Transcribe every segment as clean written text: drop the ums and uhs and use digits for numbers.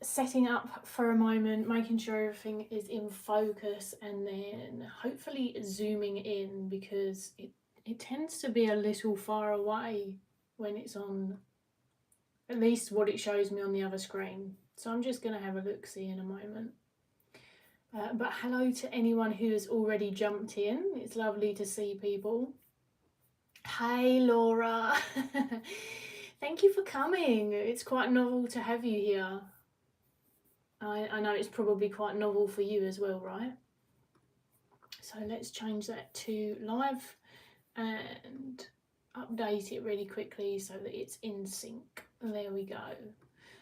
setting up for a moment, making sure everything is in focus, and then hopefully zooming in, because it tends to be a little far away when it's on, at least what it shows me on the other screen. So I'm just going to have a look-see in a moment. But hello to anyone who has already jumped in. It's lovely to see people. Hey Laura, thank you for coming. It's quite novel to have you here. I know it's probably quite novel for you as well, right? So let's change that to live and update it really quickly so that it's in sync. There we go.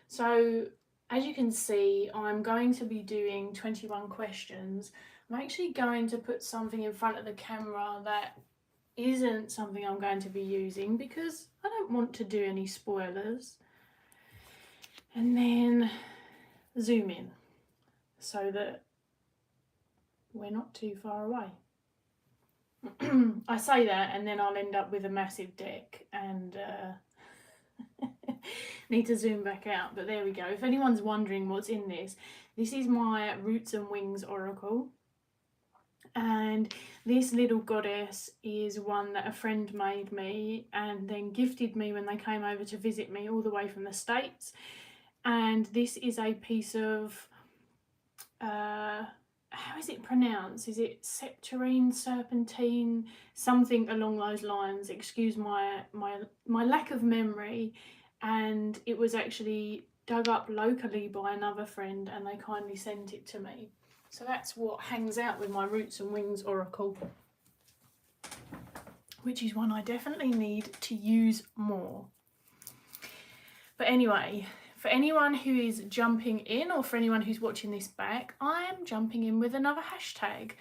So as you can see, I'm going to be doing 21 questions. I'm actually going to put something in front of the camera that isn't something I'm going to be using because I don't want to do any spoilers. And then zoom in so that we're not too far away. I say that and then I'll end up with a massive deck and need to zoom back out, but there we go. If anyone's wondering what's in this, this is my Roots and Wings Oracle, and this little goddess is one that a friend made me and then gifted me when they came over to visit me all the way from the States. And this is a piece of how is it pronounced? Is it septarine, serpentine, something along those lines? Excuse my lack of memory. And it was actually dug up locally by another friend and they kindly sent it to me. So that's what hangs out with my Roots and Wings Oracle, which is one I definitely need to use more. But anyway, for anyone who is jumping in, or for anyone who's watching this back, I am jumping in with another hashtag.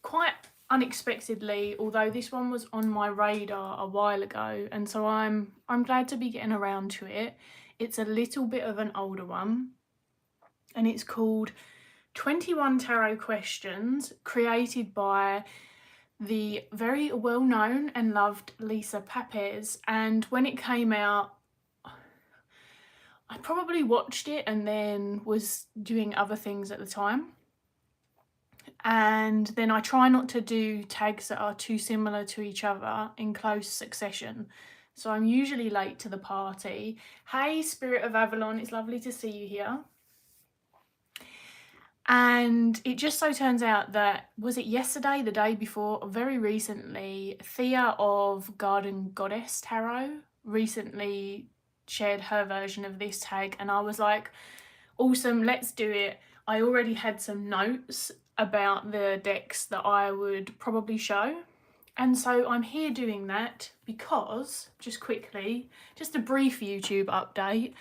Quite unexpectedly, although this one was on my radar a while ago, and so I'm glad to be getting around to it. It's a little bit of an older one, and it's called 21 Tarot Questions, created by the very well-known and loved Lisa Papez. And when it came out, I probably watched it and then was doing other things at the time. And then I try not to do tags that are too similar to each other in close succession. So I'm usually late to the party. Hey, Spirit of Avalon, it's lovely to see you here. And it just so turns out that, was it yesterday, the day before, very recently, Thea of Garden Goddess Tarot recently shared her version of this tag, and I was like, awesome, let's do it. I already had some notes about the decks that I would probably show, and so I'm here doing that because, just quickly, just a brief YouTube update,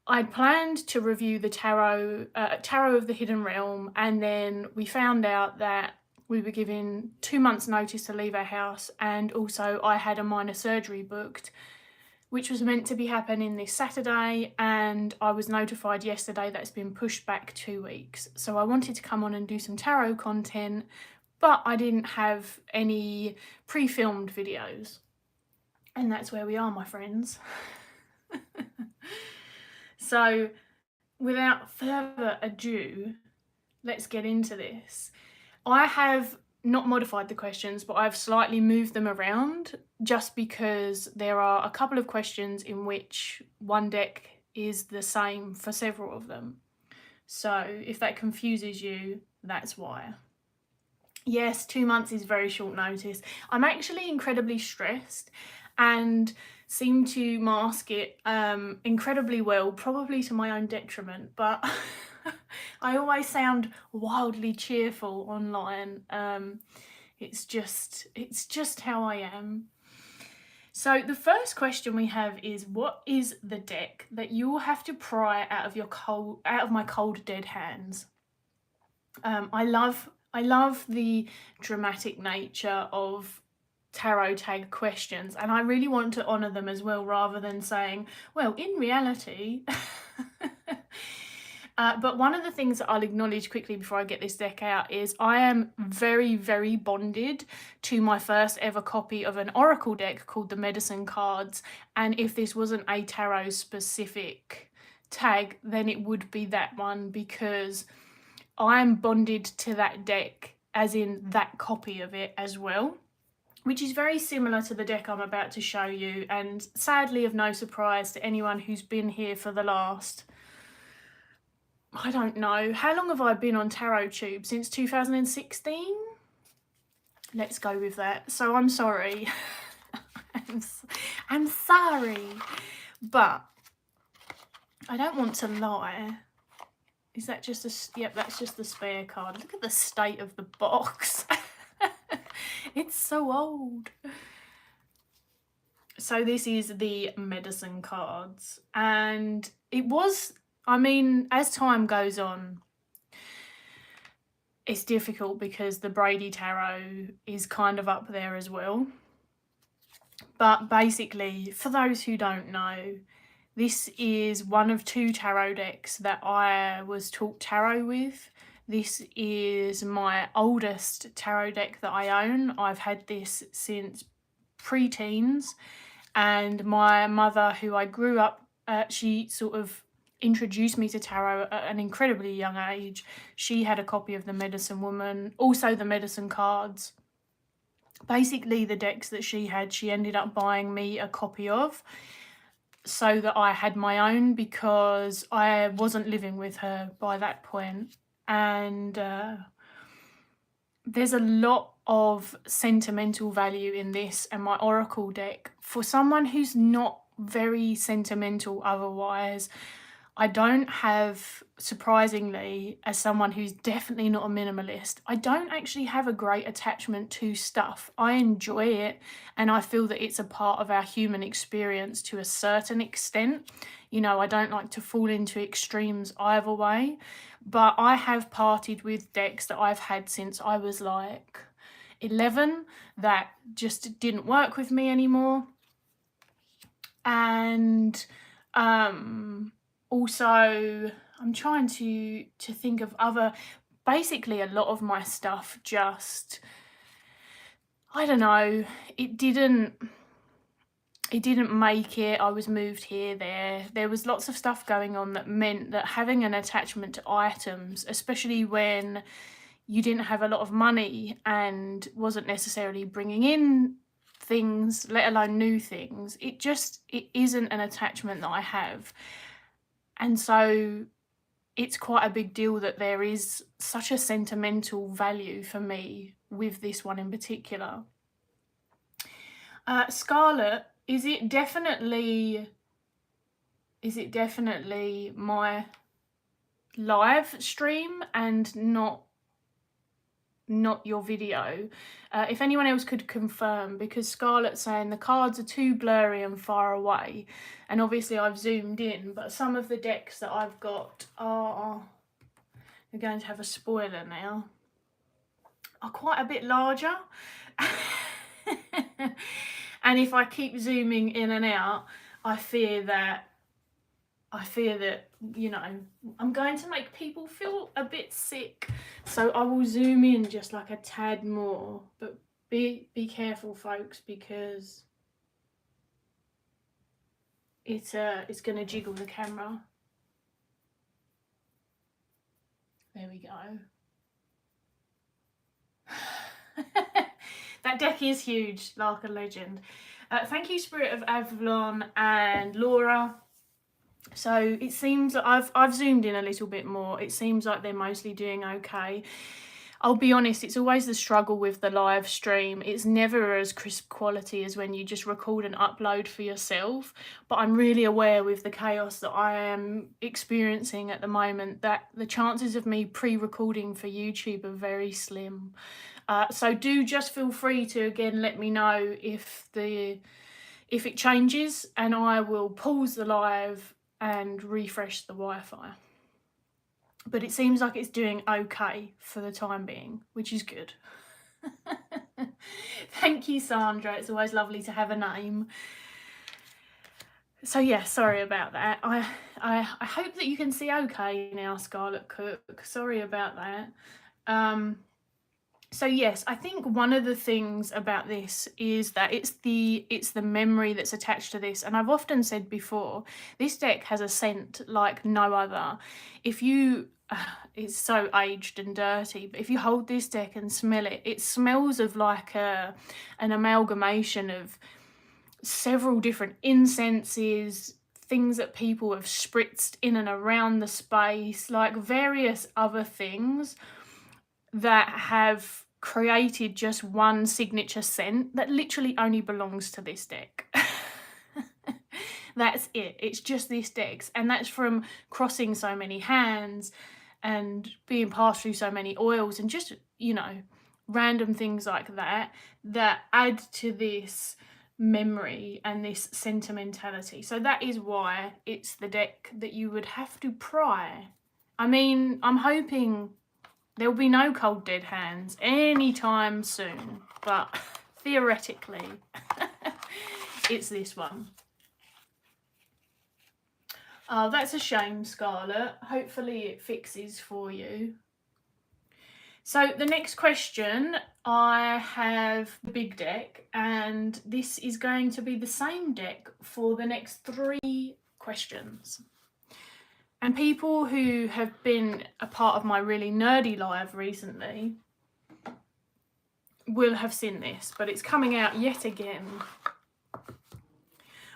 I'd planned to review the Tarot of the Hidden Realm, and then we found out that we were given 2 months notice to leave our house, and also I had a minor surgery booked, which was meant to be happening this Saturday, and I was notified yesterday that it's been pushed back 2 weeks. So I wanted to come on and do some tarot content, but I didn't have any pre-filmed videos. And that's where we are, my friends. So without further ado, let's get into this. I have not modified the questions, but I've slightly moved them around just because there are a couple of questions in which one deck is the same for several of them. So if that confuses you, that's why. Yes, 2 months is very short notice. I'm actually incredibly stressed and seem to mask it incredibly well, probably to my own detriment, but I always sound wildly cheerful online. It's just how I am. So the first question we have is, what is the deck that you'll have to pry out of my cold dead hands? I love the dramatic nature of tarot tag questions, and I really want to honour them as well, rather than saying, well, in reality. But one of the things that I'll acknowledge quickly before I get this deck out is I am very, very bonded to my first ever copy of an Oracle deck called the Medicine Cards, and if this wasn't a tarot specific tag, then it would be that one, because I'm bonded to that deck, as in that copy of it as well, which is very similar to the deck I'm about to show you, and sadly of no surprise to anyone who's been here for the last, I don't know, how long have I been on Tarot Tube? Since 2016? Let's go with that. So I'm sorry. I'm sorry. But I don't want to lie. Is that just a... Yep, that's just the spare card. Look at the state of the box. It's so old. So this is the medicine cards. And it was... I mean, as time goes on, it's difficult because the Brady Tarot is kind of up there as well. But basically, for those who don't know, this is one of 2 tarot decks that I was taught tarot with. This is my oldest tarot deck that I own. I've had this since pre-teens, and my mother, who I grew up, she sort of introduced me to tarot at an incredibly young age. She had a copy of the Medicine Woman, also the medicine cards. Basically, the decks that she had, she ended up buying me a copy of so that I had my own, because I wasn't living with her by that point. And there's a lot of sentimental value in this and my Oracle deck. For someone who's not very sentimental otherwise, I don't have, surprisingly, as someone who's definitely not a minimalist, I don't actually have a great attachment to stuff. I enjoy it, and I feel that it's a part of our human experience to a certain extent. You know, I don't like to fall into extremes either way, but I have parted with decks that I've had since I was like 11 that just didn't work with me anymore. And also, I'm trying to think of other... Basically, a lot of my stuff just... I don't know. It didn't make it. I was moved here, there. There was lots of stuff going on that meant that having an attachment to items, especially when you didn't have a lot of money and wasn't necessarily bringing in things, let alone new things, it isn't an attachment that I have. And so it's quite a big deal that there is such a sentimental value for me with this one in particular. Scarlet, is it definitely my live stream and not your video? If anyone else could confirm, because Scarlett's saying the cards are too blurry and far away, and obviously I've zoomed in, but some of the decks that I've got are going to have a spoiler now, are quite a bit larger. And if I keep zooming in and out, I fear that, you know, I'm going to make people feel a bit sick. So I will zoom in just like a tad more, but be careful, folks, because it's going to jiggle the camera. There we go. That deck is huge, like a legend. Thank you, Spirit of Avalon and Laura. So it seems that I've zoomed in a little bit more. It seems like they're mostly doing okay. I'll be honest, it's always the struggle with the live stream. It's never as crisp quality as when you just record and upload for yourself. But I'm really aware with the chaos that I am experiencing at the moment that the chances of me pre-recording for YouTube are very slim. So do just feel free to, again, let me know if it changes, and I will pause the live and refresh the Wi-Fi. But it seems like it's doing okay for the time being, which is good. Thank you, Sandra. It's always lovely to have a name. So yeah, sorry about that. I hope that you can see okay now, Scarlet Cook. Sorry about that. So yes, I think one of the things about this is that it's the memory that's attached to this. And I've often said before, this deck has a scent like no other. If you it's so aged and dirty, but if you hold this deck and smell it, it smells of like an amalgamation of several different incenses, things that people have spritzed in and around the space, like various other things that have created just one signature scent that literally only belongs to this deck. That's it. It's just this deck's, and that's from crossing so many hands and being passed through so many oils and just, you know, random things like that that add to this memory and this sentimentality. So that is why it's the deck that you would have to pry. I mean, I'm hoping there will be no cold dead hands anytime soon, but theoretically, it's this one. Oh, that's a shame, Scarlett. Hopefully it fixes for you. So the next question, I have the big deck, and this is going to be the same deck for the next 3 questions. And people who have been a part of my really nerdy live recently will have seen this, but it's coming out yet again.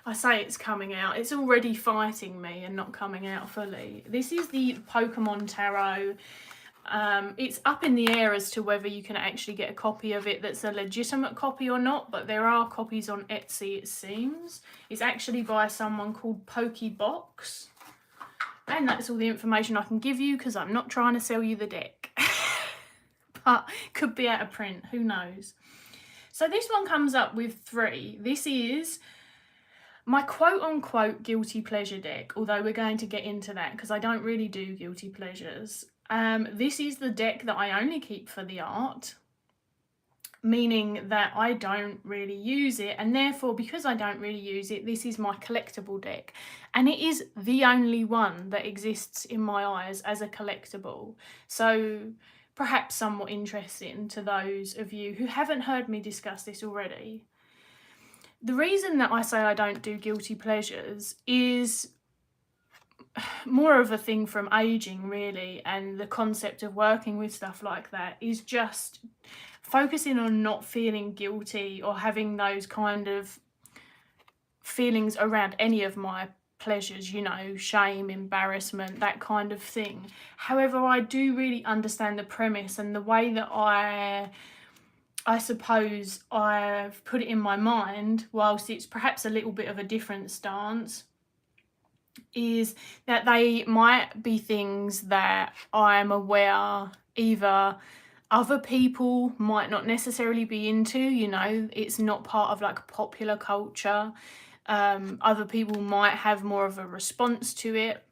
I say it's coming out, it's already fighting me and not coming out fully. This is the Pokemon Tarot. It's up in the air as to whether you can actually get a copy of it that's a legitimate copy or not, but there are copies on Etsy, it seems. It's actually by someone called Pokebox. And that's all the information I can give you because I'm not trying to sell you the deck. But could be out of print, who knows. So this one comes up with 3. This is my quote-unquote guilty pleasure deck, although we're going to get into that because I don't really do guilty pleasures. This is the deck that I only keep for the art, meaning that I don't really use it, and therefore because I don't really use it, this is my collectible deck, and it is the only one that exists in my eyes as a collectible. So perhaps somewhat interesting to those of you who haven't heard me discuss this already. The reason that I say I don't do guilty pleasures is more of a thing from aging, really, and the concept of working with stuff like that is just focusing on not feeling guilty or having those kind of feelings around any of my pleasures, you know, shame, embarrassment, that kind of thing. However, I do really understand the premise, and the way that I suppose I've put it in my mind, whilst it's perhaps a little bit of a different stance, is that they might be things that I'm aware either other people might not necessarily be into, you know, it's not part of like popular culture. Other people might have more of a response to it,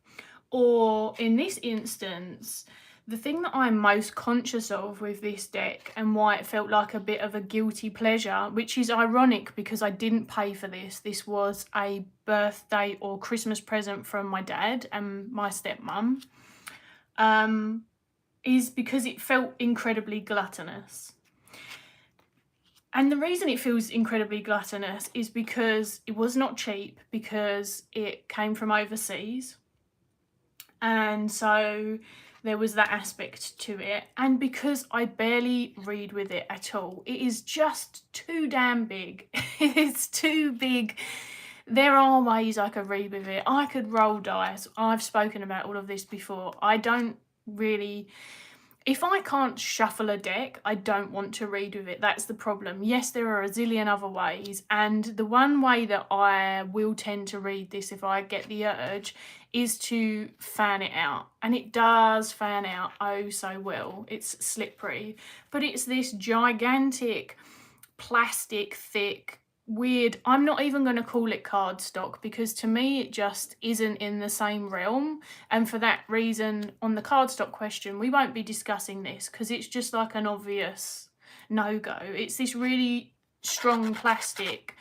or in this instance, the thing that I'm most conscious of with this deck and why it felt like a bit of a guilty pleasure, which is ironic because I didn't pay for this. This was a birthday or Christmas present from my dad and my stepmom, is because it felt incredibly gluttonous. And the reason it feels incredibly gluttonous is because it was not cheap, because it came from overseas. And so there was that aspect to it, and because I barely read with it at all. It is just too damn big. It's too big. There are ways I could read with it. I could roll dice. I've spoken about all of this before. I don't really... If I can't shuffle a deck, I don't want to read with it. That's the problem. Yes, there are a zillion other ways, and the one way that I will tend to read this if I get the urge is to fan it out. And it does fan out oh so well. It's slippery, but it's this gigantic, plastic, thick, weird... I'm not even going to call it cardstock because to me it just isn't in the same realm, and for that reason on the cardstock question we won't be discussing this because it's just like an obvious no-go. It's this really strong plastic,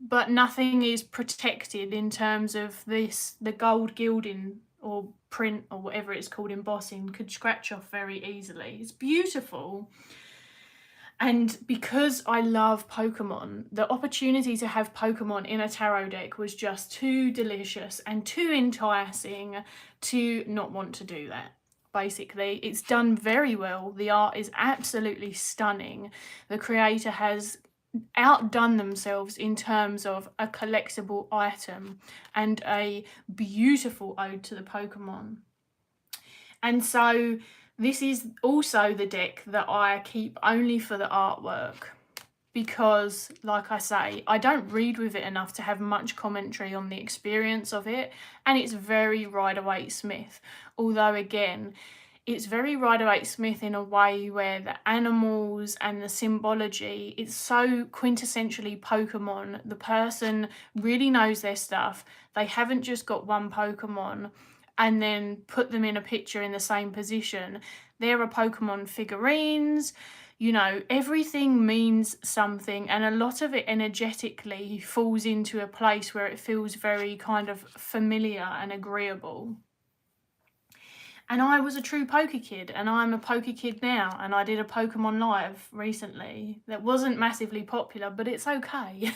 but nothing is protected in terms of this, the gold gilding or print or whatever it's called, embossing, could scratch off very easily. It's beautiful. And because I love Pokemon, the opportunity to have Pokemon in a tarot deck was just too delicious and too enticing to not want to do that. Basically, it's done very well. The art is absolutely stunning. The creator has outdone themselves in terms of a collectible item and a beautiful ode to the Pokemon. And so this is also the deck that I keep only for the artwork, because, like I say, I don't read with it enough to have much commentary on the experience of it, and it's very Rider-Waite-Smith. Although, again, it's very Rider-Waite-Smith in a way where the animals and the symbology, it's so quintessentially Pokemon. The person really knows their stuff. They haven't just got one Pokemon and then put them in a picture in the same position. There are Pokemon figurines, you know, everything means something, and a lot of it energetically falls into a place where it feels very kind of familiar and agreeable. And I was a true poker kid, and I'm a poker kid now, and I did a Pokemon Live recently that wasn't massively popular, but it's okay.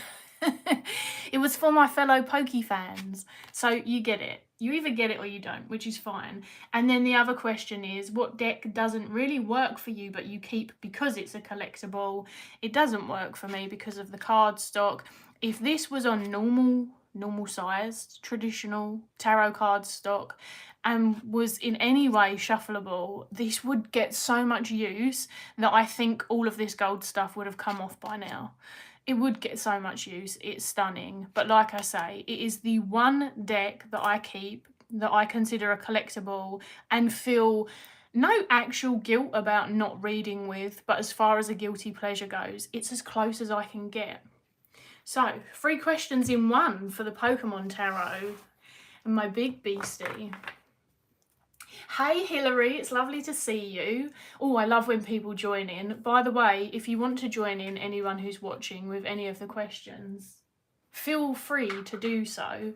It was for my fellow Poke fans. So you get it. You either get it or you don't, which is fine. And then the other question is, what deck doesn't really work for you, but you keep because it's a collectible? It doesn't work for me because of the cardstock. If this was on normal sized, traditional tarot card stock and was in any way shuffleable, this would get so much use that I think all of this gold stuff would have come off by now. It would get so much use. It's stunning. But like I say, it is the one deck that I keep, that I consider a collectible, and feel no actual guilt about not reading with, but as far as a guilty pleasure goes, it's as close as I can get. So, 3 questions in one for the Pokemon Tarot and my big beastie. Hey Hilary, it's lovely to see you. Oh, I love when people join in. By the way, if you want to join in, anyone who's watching, with any of the questions, feel free to do so.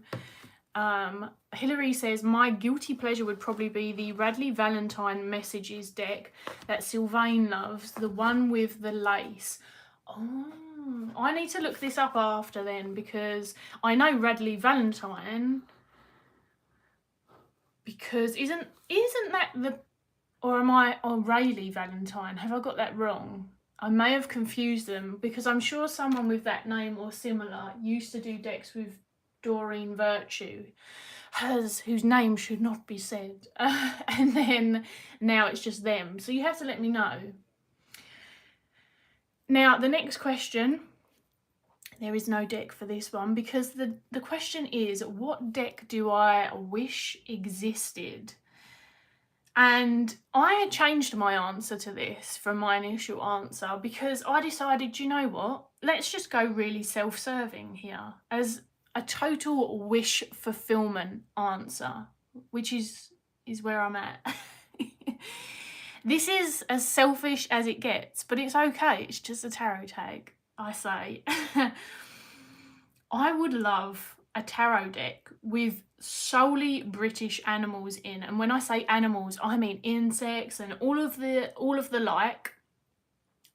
Hilary says, my guilty pleasure would probably be the Radley Valentine Messages deck that Sylvain loves, the one with the lace. Oh, I need to look this up after then, because I know Radley Valentine, because isn't that the, or am I, or Rayleigh Valentine? Have I got that wrong? I may have confused them, because I'm sure someone with that name or similar used to do decks with Doreen Virtue, whose name should not be said, and then now it's just them. So you have to let me know. Now the next question, there is no deck for this one, because the question is, what deck do I wish existed? And I changed my answer to this from my initial answer, because I decided, you know what, let's just go really self-serving here as a total wish fulfillment answer, which is where I'm at. This is as selfish as it gets, but it's okay. It's just a tarot tag, I say. I would love a tarot deck with solely British animals in, and when I say animals, I mean insects and all of the like,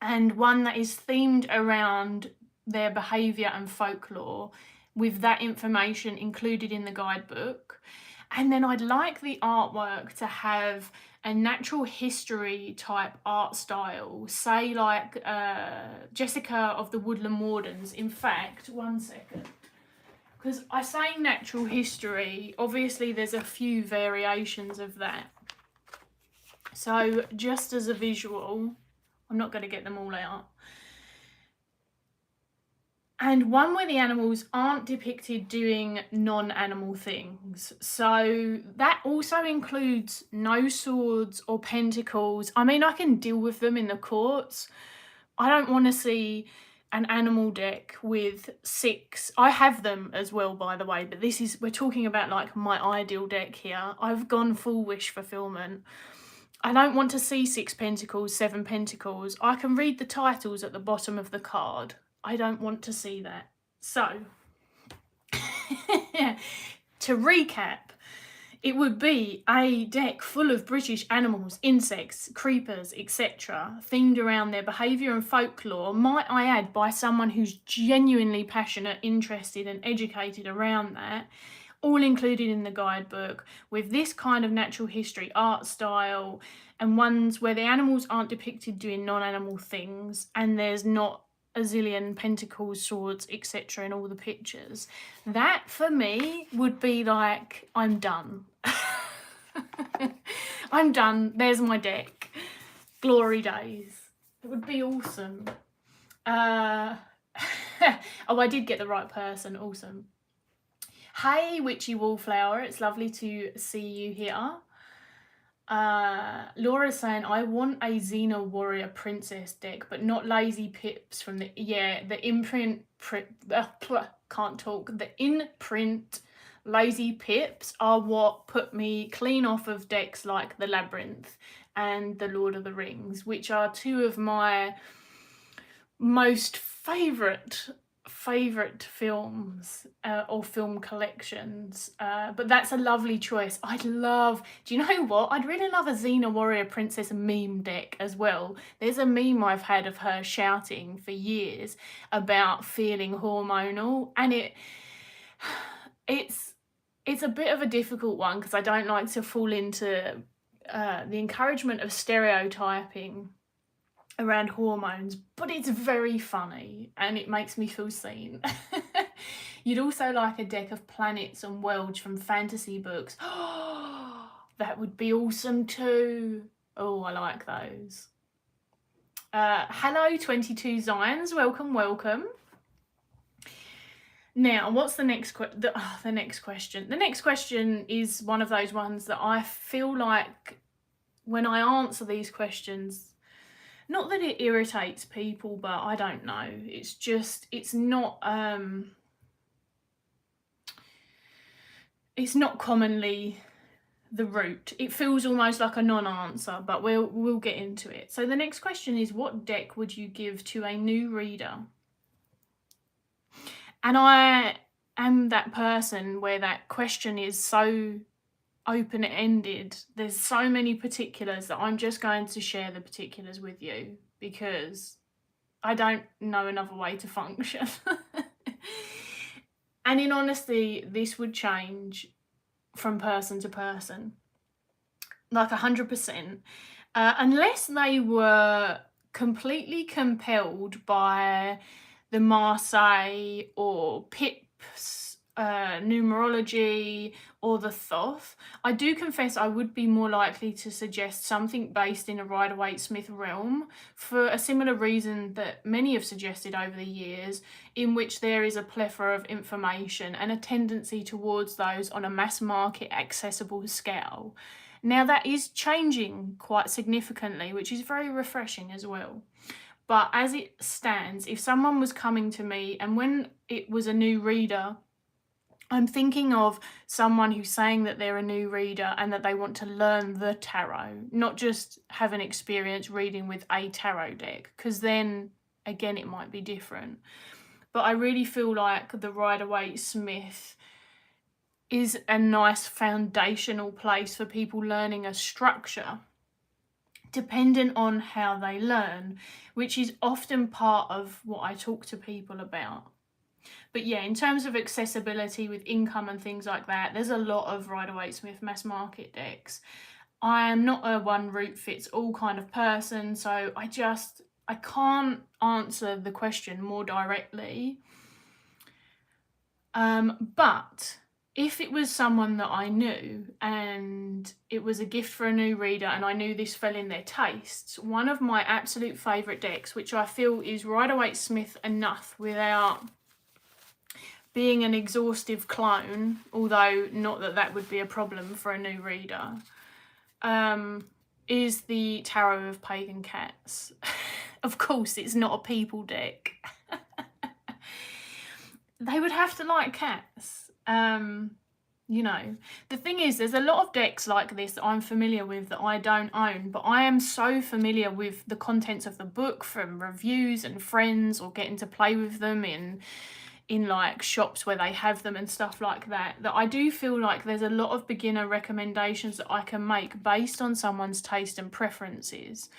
and one that is themed around their behaviour and folklore, with that information included in the guidebook. And then I'd like the artwork to have a natural history type art style, say like Jessica of the Woodland Wardens. In fact, one second, because I say natural history, obviously there's a few variations of that. So just as a visual, I'm not going to get them all out. And one where the animals aren't depicted doing non-animal things. So that also includes no swords or pentacles. I mean, I can deal with them in the courts. I don't want to see an animal deck with 6. I have them as well, by the way, but this is, we're talking about like my ideal deck here. I've gone full wish fulfillment. I don't want to see 6 pentacles, 7 pentacles. I can read the titles at the bottom of the card. I don't want to see that. So, to recap, it would be a deck full of British animals, insects, creepers, etc., themed around their behaviour and folklore, might I add, by someone who's genuinely passionate, interested and educated around that, all included in the guidebook, with this kind of natural history art style, and ones where the animals aren't depicted doing non-animal things, and there's not a zillion pentacles, swords, etc. in all the pictures. That for me would be like, I'm done. I'm done. There's my deck. Glory days. It would be awesome. Oh, I did get the right person. Awesome. Hey, Witchy Wallflower. It's lovely to see you here. Laura's saying, I want a Xena Warrior Princess deck, but not Lazy Pips from the, the imprint, can't talk, the in-print Lazy Pips are what put me clean off of decks like the Labyrinth and the Lord of the Rings, which are two of my most favourite films or film collections, but that's a lovely choice. Do you know what, I'd really love a Xena Warrior Princess meme deck as well. There's a meme I've had of her shouting for years about feeling hormonal, and it's a bit of a difficult one because I don't like to fall into the encouragement of stereotyping around hormones, but it's very funny and it makes me feel seen. You'd also like a deck of planets and worlds from fantasy books. That would be awesome too. Oh, I like those. Hello 22 Zions, welcome. Now, what's the next question? The next question is one of those ones that I feel like when I answer these questions, not that it irritates people, but I don't know. It's just, it's not commonly the route. It feels almost like a non-answer, but we'll get into it. So the next question is, what deck would you give to a new reader? And I am that person where that question is so open-ended. There's so many particulars that I'm just going to share the particulars with you because I don't know another way to function. And in honesty, this would change from person to person, like 100%, unless they were completely compelled by the Marseille or Pips numerology or the Thoth. I do confess I would be more likely to suggest something based in a Rider-Waite-Smith realm for a similar reason that many have suggested over the years, in which there is a plethora of information and a tendency towards those on a mass market accessible scale. Now that is changing quite significantly, which is very refreshing as well. But as it stands, if someone was coming to me and when it was a new reader, I'm thinking of someone who's saying that they're a new reader and that they want to learn the tarot, not just have an experience reading with a tarot deck, because then, again, it might be different. But I really feel like the Rider-Waite-Smith is a nice foundational place for people learning a structure, dependent on how they learn, which is often part of what I talk to people about. But yeah, in terms of accessibility with income and things like that, there's a lot of Rider-Waite-Smith mass market decks. I am not a one route fits all kind of person, so I can't answer the question more directly. But if it was someone that I knew and it was a gift for a new reader and I knew this fell in their tastes, one of my absolute favourite decks, which I feel is Rider-Waite-Smith enough without being an exhaustive clone, although not that that would be a problem for a new reader, is the Tarot of Pagan Cats. Of course, it's not a people deck. They would have to like cats. You know, the thing is, there's a lot of decks like this that I'm familiar with that I don't own, but I am so familiar with the contents of the book from reviews and friends or getting to play with them in in like shops where they have them and stuff like that, that I do feel like there's a lot of beginner recommendations that I can make based on someone's taste and preferences.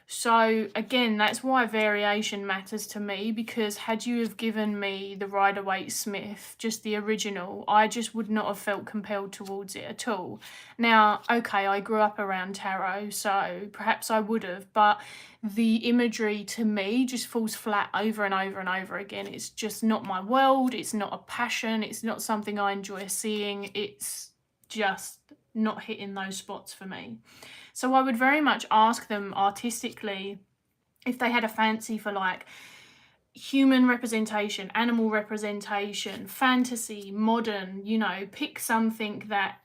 So again, that's why variation matters to me, because had you have given me the Rider-Waite-Smith, just the original, I just would not have felt compelled towards it at all. Now, okay, I grew up around tarot, so perhaps I would have, but the imagery to me just falls flat over and over and over again. It's just not my world, it's not a passion, it's not something I enjoy seeing, it's just not hitting those spots for me. So I would very much ask them artistically if they had a fancy for like human representation, animal representation, fantasy, modern, you know, pick something that,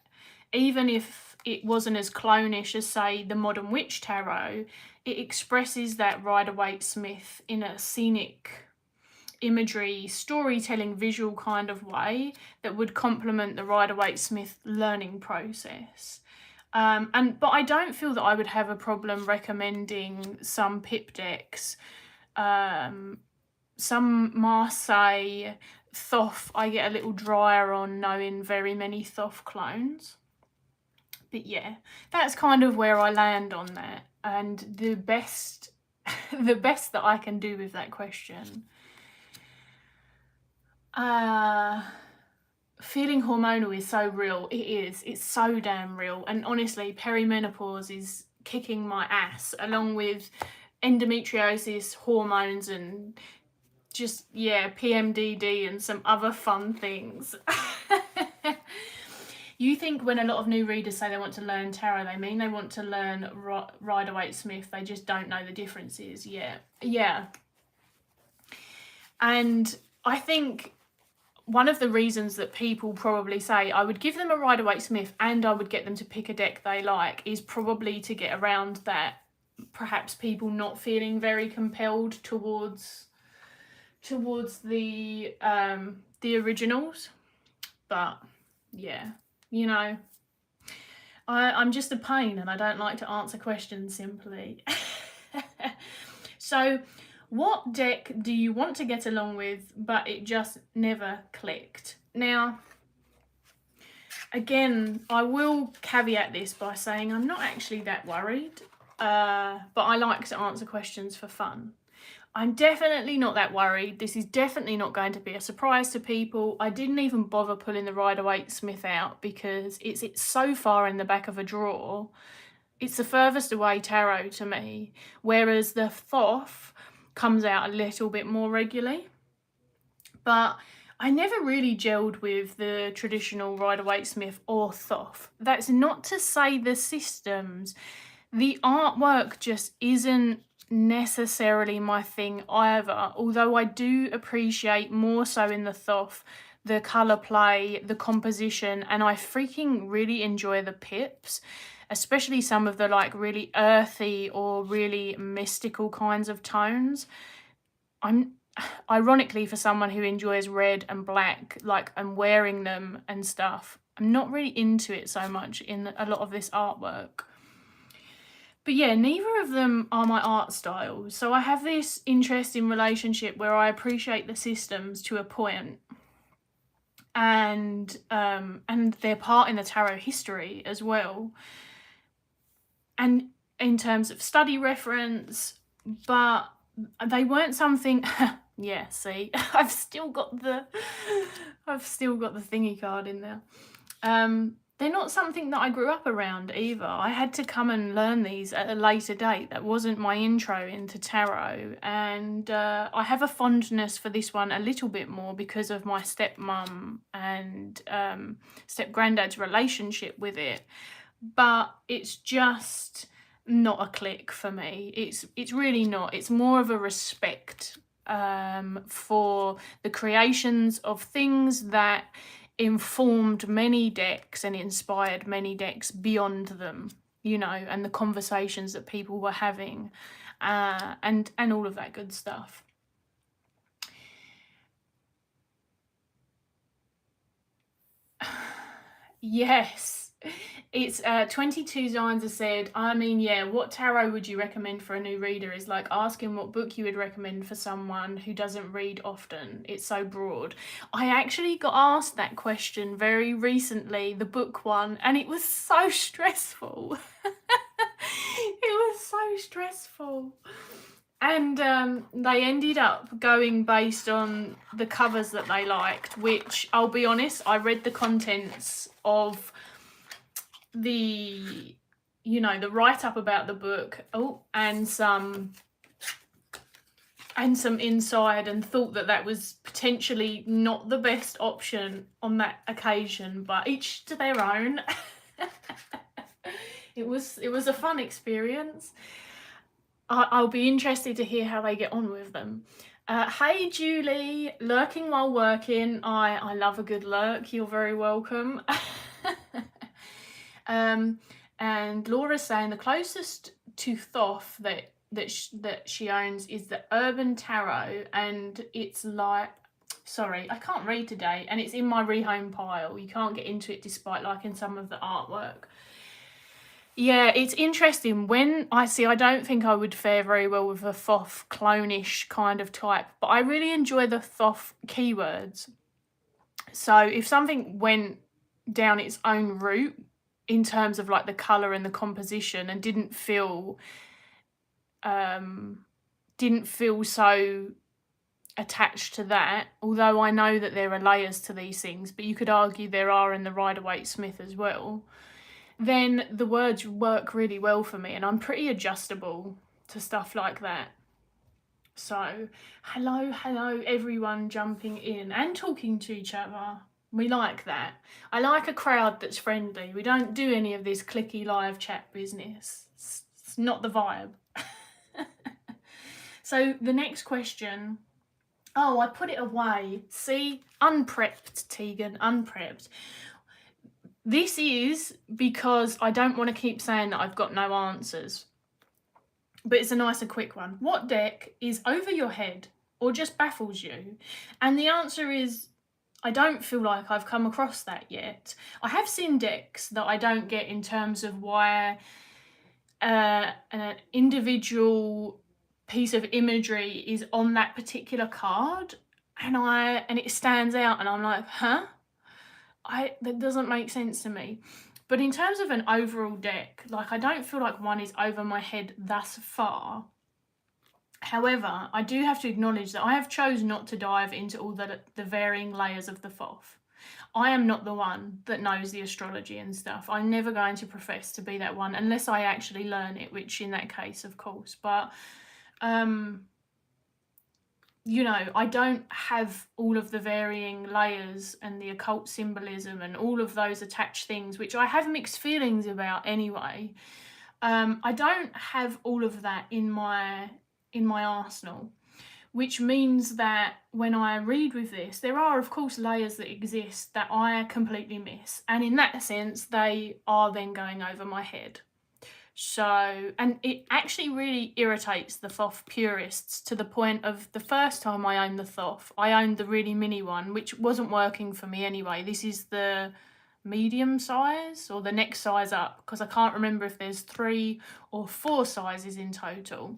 even if it wasn't as clonish as, say, the Modern Witch Tarot, it expresses that Rider-Waite-Smith in a scenic imagery, storytelling, visual kind of way that would complement the Rider-Waite-Smith learning process. But I don't feel that I would have a problem recommending some pip decks, some Marseille Thoth. I get a little drier on knowing very many Thoth clones. But yeah, that's kind of where I land on that. And the best that I can do with that question. Feeling hormonal is so real. It is. It's so damn real. And honestly, perimenopause is kicking my ass, along with endometriosis, hormones, and just, yeah, PMDD and some other fun things. You think when a lot of new readers say they want to learn tarot, they mean they want to learn Rider-Waite-Smith. They just don't know the differences. Yeah. And I think one of the reasons that people probably say I would give them a Rider-Waite-Smith and I would get them to pick a deck they like is probably to get around that, perhaps people not feeling very compelled towards the originals. But yeah, you know, I'm just a pain and I don't like to answer questions simply. So what deck do you want to get along with, but it just never clicked? Now, again, I will caveat this by saying I'm not actually that worried, but I like to answer questions for fun. I'm definitely not that worried. This is definitely not going to be a surprise to people. I didn't even bother pulling the Rider-Waite-Smith out because it's so far in the back of a drawer. It's the furthest away tarot to me, whereas the Thoth comes out a little bit more regularly. But I never really gelled with the traditional Rider-Waite-Smith or Thoth. That's not to say the systems. The artwork just isn't necessarily my thing either, although I do appreciate more so in the Thoth the colour play, the composition, and I freaking really enjoy the pips, especially some of the like really earthy or really mystical kinds of tones. I'm ironically, for someone who enjoys red and black, like, and wearing them and stuff, I'm not really into it so much in a lot of this artwork. But yeah, neither of them are my art styles. So I have this interesting relationship where I appreciate the systems to a point, and their part in the tarot history as well, and in terms of study reference, but they weren't something. Yeah, see, I've still got the thingy card in there. They're not something that I grew up around either. I had to come and learn these at a later date. That wasn't my intro into tarot. And I have a fondness for this one a little bit more because of my stepmum and step-granddad's relationship with it. But it's just not a click for me. It's really not. It's more of a respect for the creations of things that informed many decks and inspired many decks beyond them, you know, and the conversations that people were having, and all of that good stuff. Yes, It's 22 Zines said, I mean, yeah, what tarot would you recommend for a new reader is like asking what book you would recommend for someone who doesn't read often. It's so broad. I actually got asked that question very recently, the book one, and it was so stressful. It was so stressful. And they ended up going based on the covers that they liked, which, I'll be honest, I read the contents of the, you know, the write-up about the book, and some inside, and thought that that was potentially not the best option on that occasion, but each to their own. It was a fun experience. I'll be interested to hear how they get on with them. Hey Julie, lurking while working. I love a good lurk. You're very welcome. And Laura's saying the closest to Thoth that she owns is the Urban Tarot, and it's like, sorry, I can't read today, and it's in my rehome pile. You can't get into it despite liking some of the artwork. Yeah, it's interesting. When I don't think I would fare very well with a Thoth clone-ish kind of type, but I really enjoy the Thoth keywords. So if something went down its own route in terms of like the colour and the composition, and didn't feel so attached to that, although I know that there are layers to these things, but you could argue there are in the Rider-Waite-Smith as well, then the words work really well for me, and I'm pretty adjustable to stuff like that. So hello everyone jumping in and talking to each other. We like that. I like a crowd that's friendly. We don't do any of this clicky live chat business. It's not the vibe. So the next question. Oh, I put it away. See, unprepped, Tegan, unprepped. This is because I don't want to keep saying that I've got no answers. But it's a nice and quick one. What deck is over your head or just baffles you? And the answer is, I don't feel like I've come across that yet. I have seen decks that I don't get in terms of why an individual piece of imagery is on that particular card, and it stands out, and I'm like, huh? That doesn't make sense to me. But in terms of an overall deck, like, I don't feel like one is over my head thus far. However, I do have to acknowledge that I have chosen not to dive into all the varying layers of the Thoth. I am not the one that knows the astrology and stuff. I'm never going to profess to be that one unless I actually learn it, which in that case, of course. But you know, I don't have all of the varying layers and the occult symbolism and all of those attached things, which I have mixed feelings about anyway. I don't have all of that in my arsenal, which means that when I read with this, there are, of course, layers that exist that I completely miss. And in that sense, they are then going over my head. So, and it actually really irritates the Thoth purists to the point of the first time I owned the Thoth, I owned the really mini one, which wasn't working for me anyway. This is the medium size or the next size up, because I can't remember if there's 3 or 4 sizes in total.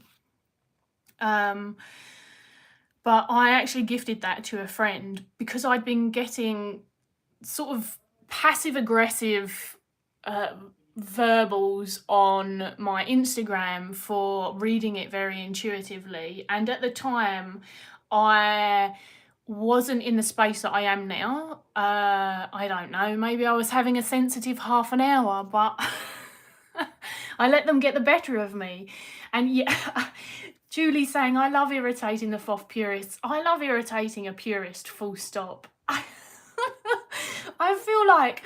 But I actually gifted that to a friend because I'd been getting sort of passive aggressive verbals on my Instagram for reading it very intuitively, and at the time I wasn't in the space that I am now. I don't know, maybe I was having a sensitive half an hour, but I let them get the better of me. And yeah, Julie saying, I love irritating the Thoth purists. I love irritating a purist, full stop. I feel like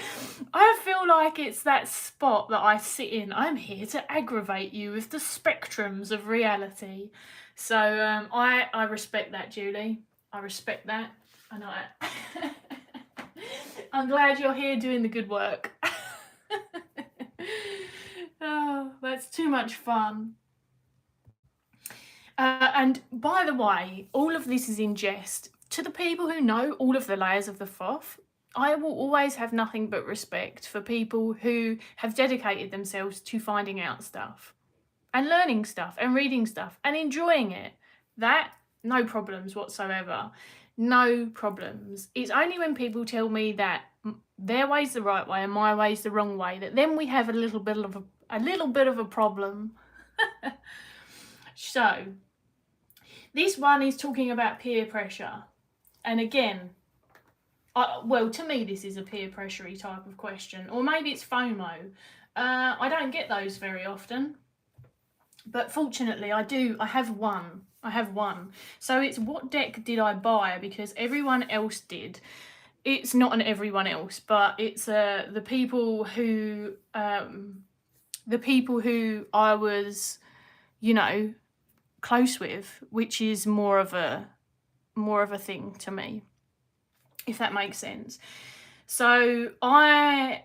it's that spot that I sit in. I'm here to aggravate you with the spectrums of reality. So I respect that, Julie. I respect that. And I'm glad you're here doing the good work. Oh, that's too much fun. And by the way, all of this is in jest. To the people who know all of the layers of the Thoth, I will always have nothing but respect for people who have dedicated themselves to finding out stuff and learning stuff and reading stuff and enjoying it. That, no problems whatsoever. No problems. It's only when people tell me that their way's the right way and my way's the wrong way that then we have a little bit of a problem. So, this one is talking about peer pressure. And again, well, to me, this is a peer pressure-y type of question. Or maybe it's FOMO. I don't get those very often. But fortunately, I do. I have one. So it's what deck did I buy? Because everyone else did. It's not an everyone else, but it's the people who I was, you know, close with, which is more of a thing to me, if that makes sense. So I,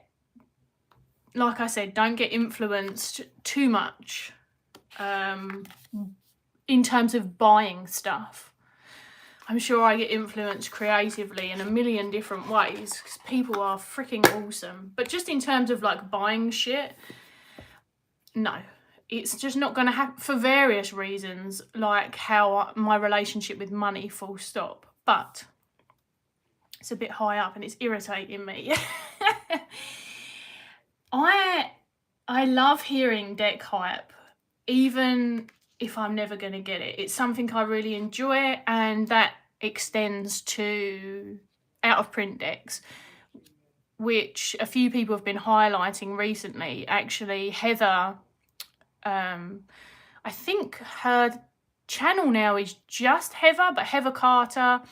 like I said, don't get influenced too much in terms of buying stuff. I'm sure I get influenced creatively in a million different ways because people are freaking awesome. But just in terms of like buying shit, no. It's just not going to happen for various reasons, like how my relationship with money, full stop. But it's a bit high up and it's irritating me. I love hearing deck hype, even if I'm never going to get it. It's something I really enjoy, and that extends to out of print decks, which a few people have been highlighting recently. Actually, Heather, I think her channel now is just Heather, but Heather Carter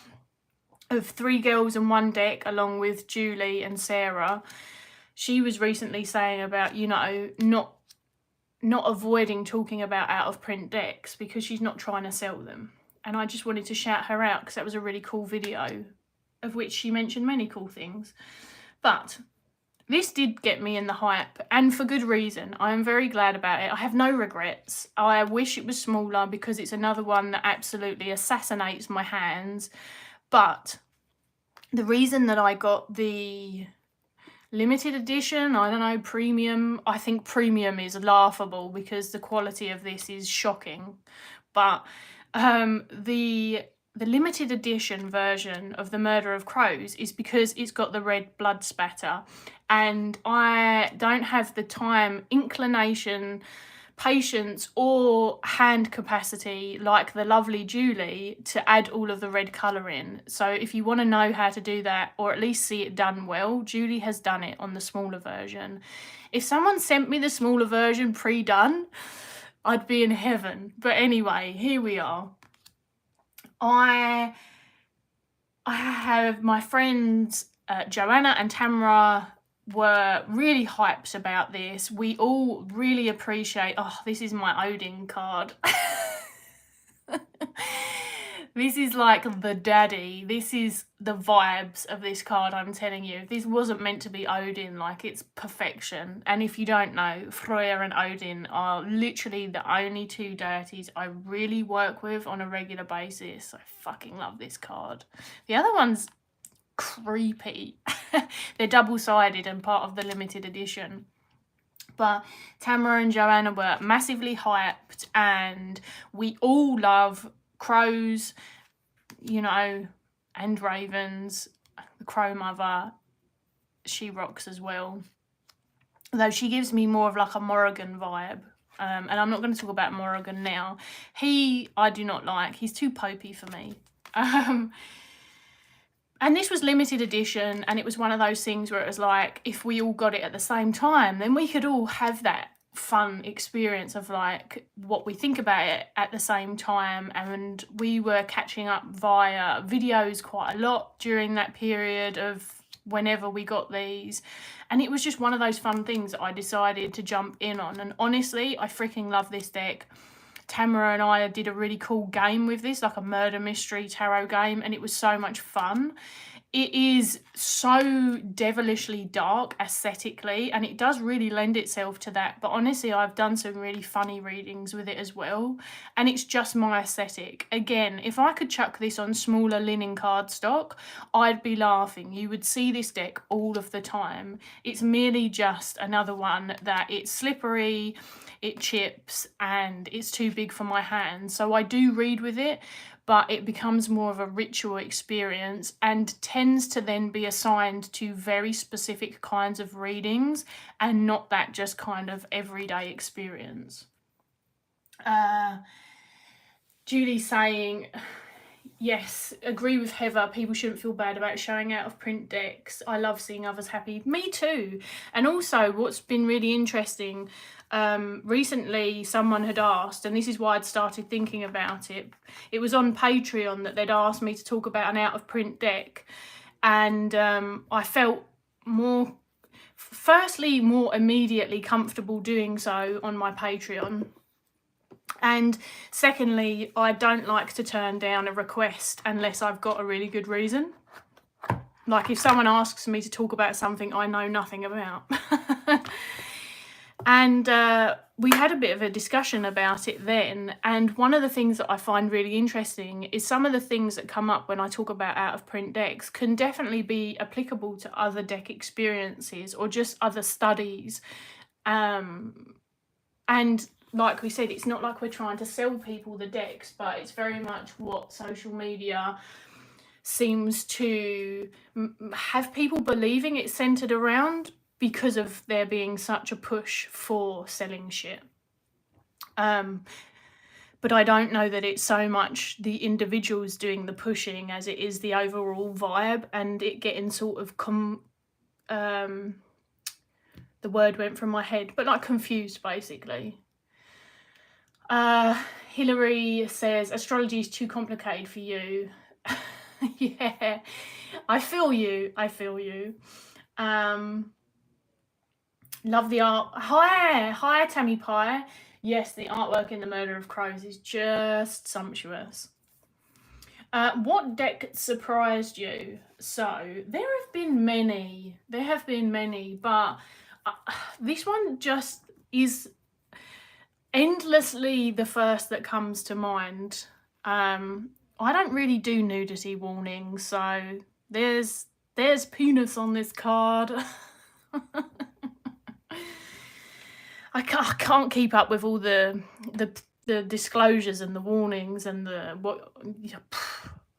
of 3 Girls and 1 Deck, along with Julie and Sarah, she was recently saying about, you know, not avoiding talking about out of print decks because she's not trying to sell them. And I just wanted to shout her out because that was a really cool video, of which she mentioned many cool things. But this did get me in the hype, and for good reason. I am very glad about it. I have no regrets. I wish it was smaller because it's another one that absolutely assassinates my hands. But the reason that I got the limited edition, I don't know, premium, I think premium is laughable because the quality of this is shocking. But the limited edition version of The Murder of Crows is because it's got the red blood spatter, and I don't have the time, inclination, patience or hand capacity like the lovely Julie to add all of the red colour in. So if you want to know how to do that, or at least see it done well, Julie has done it on the smaller version. If someone sent me the smaller version pre-done, I'd be in heaven. But anyway, here we are. I have my friends Joanna and Tamara were really hyped about this. We all really appreciate, oh, this is my Odin card. This is like the daddy. This is the vibes of this card, I'm telling you. This wasn't meant to be Odin, like, it's perfection. And if you don't know, Freya and Odin are literally the only 2 deities I really work with on a regular basis. I fucking love this card. The other one's creepy. They're double-sided and part of the limited edition. But Tamara and Joanna were massively hyped, and we all love crows, you know, and ravens. The Crow Mother, she rocks as well. Though she gives me more of like a Morrigan vibe. And I'm not going to talk about Morrigan now. I do not like. He's too popey for me. And this was limited edition, and it was one of those things where it was like, if we all got it at the same time, then we could all have that fun experience of like what we think about it at the same time. And we were catching up via videos quite a lot during that period of whenever we got these. And it was just one of those fun things that I decided to jump in on. And honestly, I freaking love this deck. Tamara and I did a really cool game with this, like a murder mystery tarot game, and it was so much fun. It is so devilishly dark aesthetically, and it does really lend itself to that. But honestly, I've done some really funny readings with it as well, and it's just my aesthetic. Again, if I could chuck this on smaller linen cardstock, I'd be laughing. You would see this deck all of the time. It's merely just another one that it's slippery, it chips, and it's too big for my hands. So I do read with it, but it becomes more of a ritual experience and tends to then be assigned to very specific kinds of readings and not that just kind of everyday experience. Julie saying, yes, agree with Heather, people shouldn't feel bad about showing out of print decks. I love seeing others happy. Me too. And also what's been really interesting, recently someone had asked, and this is why I'd started thinking about it. It was on Patreon that they'd asked me to talk about an out of print deck, and I felt more immediately comfortable doing so on my Patreon. And secondly, I don't like to turn down a request unless I've got a really good reason. Like if someone asks me to talk about something I know nothing about. And we had a bit of a discussion about it then. And one of the things that I find really interesting is some of the things that come up when I talk about out of print decks can definitely be applicable to other deck experiences or just other studies. And like we said, it's not like we're trying to sell people the decks, but it's very much what social media seems to have people believing it's centered around because of there being such a push for selling shit. But I don't know that it's so much the individuals doing the pushing as it is the overall vibe and it getting sort of the word went from my head, but like confused basically. Hillary says astrology is too complicated for you. Yeah, I feel you. Love the art. Hi Tammy Pie. Yes, the artwork in The Murder of Crows is just sumptuous. What deck surprised you? So there have been many, but this one just is endlessly the first that comes to mind. I don't really do nudity warnings, so there's penis on this card. I can't keep up with all the disclosures and the warnings and the what.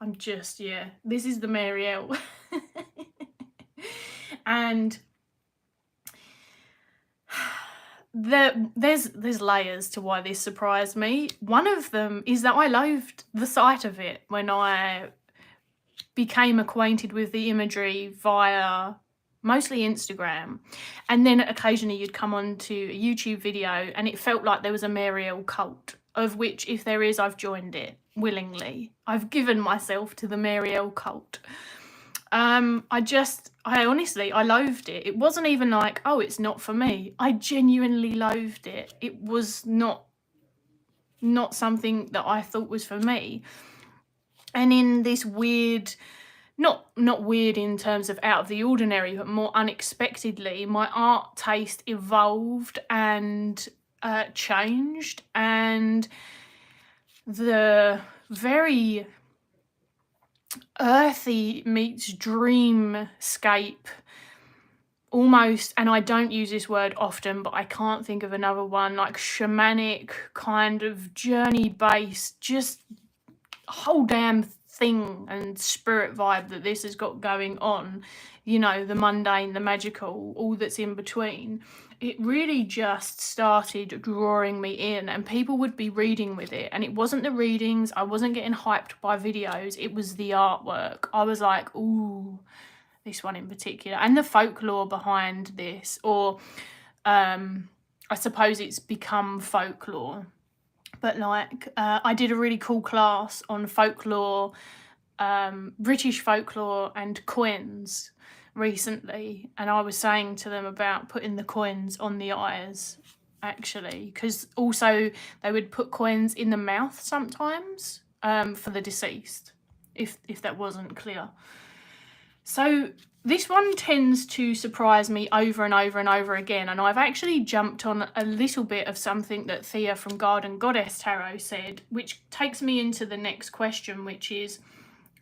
I'm just, yeah. This is the Marielle, and there's layers to why this surprised me. One of them is that I loathed the sight of it when I became acquainted with the imagery via mostly Instagram, and then occasionally you'd come onto a YouTube video and it felt like there was a Marielle cult, of which if there is, I've joined it willingly. I've given myself to the Marielle cult. I honestly loathed it. It wasn't even like, oh, it's not for me. I genuinely loathed it. It was not something that I thought was for me. And in this weird, not weird in terms of out of the ordinary, but more unexpectedly, my art taste evolved and changed, and the very earthy meets dreamscape almost, and I don't use this word often, but I can't think of another one, like shamanic kind of journey based, just whole damn thing and spirit vibe that this has got going on, you know, the mundane, the magical, all that's in between. It really just started drawing me in, and people would be reading with it, and it wasn't the readings, I wasn't getting hyped by videos, it was the artwork. I was like, ooh, this one in particular, and the folklore behind this, or I suppose it's become folklore. But like, I did a really cool class on folklore, British folklore and coins recently, and I was saying to them about putting the coins on the eyes, actually, because also they would put coins in the mouth sometimes for the deceased, if that wasn't clear. So this one tends to surprise me over and over and over again, and I've actually jumped on a little bit of something that Thea from Garden Goddess Tarot said, which takes me into the next question, which is,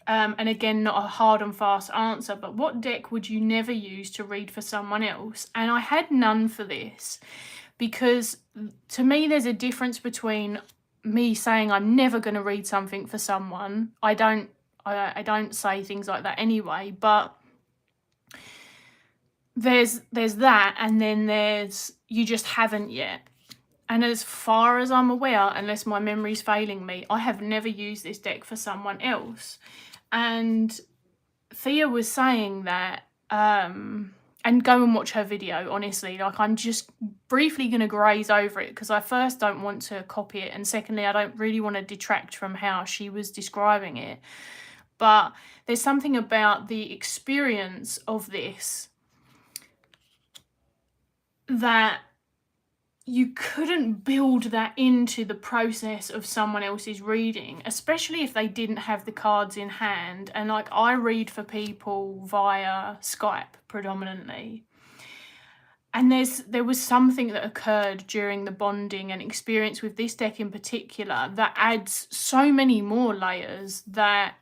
and again, not a hard and fast answer, but what deck would you never use to read for someone else? And I had none for this, because to me there's a difference between me saying I'm never going to read something for someone. I don't say things like that anyway, but there's that, and then there's you just haven't yet. And as far as I'm aware, unless my memory's failing me, I have never used this deck for someone else. And Thea was saying that, and go and watch her video, honestly. Like, I'm just briefly going to graze over it because I first don't want to copy it, and secondly, I don't really want to detract from how she was describing it. But there's something about the experience of this that you couldn't build that into the process of someone else's reading, especially if they didn't have the cards in hand. And like, I read for people via Skype predominantly. And there was something that occurred during the bonding and experience with this deck in particular that adds so many more layers that,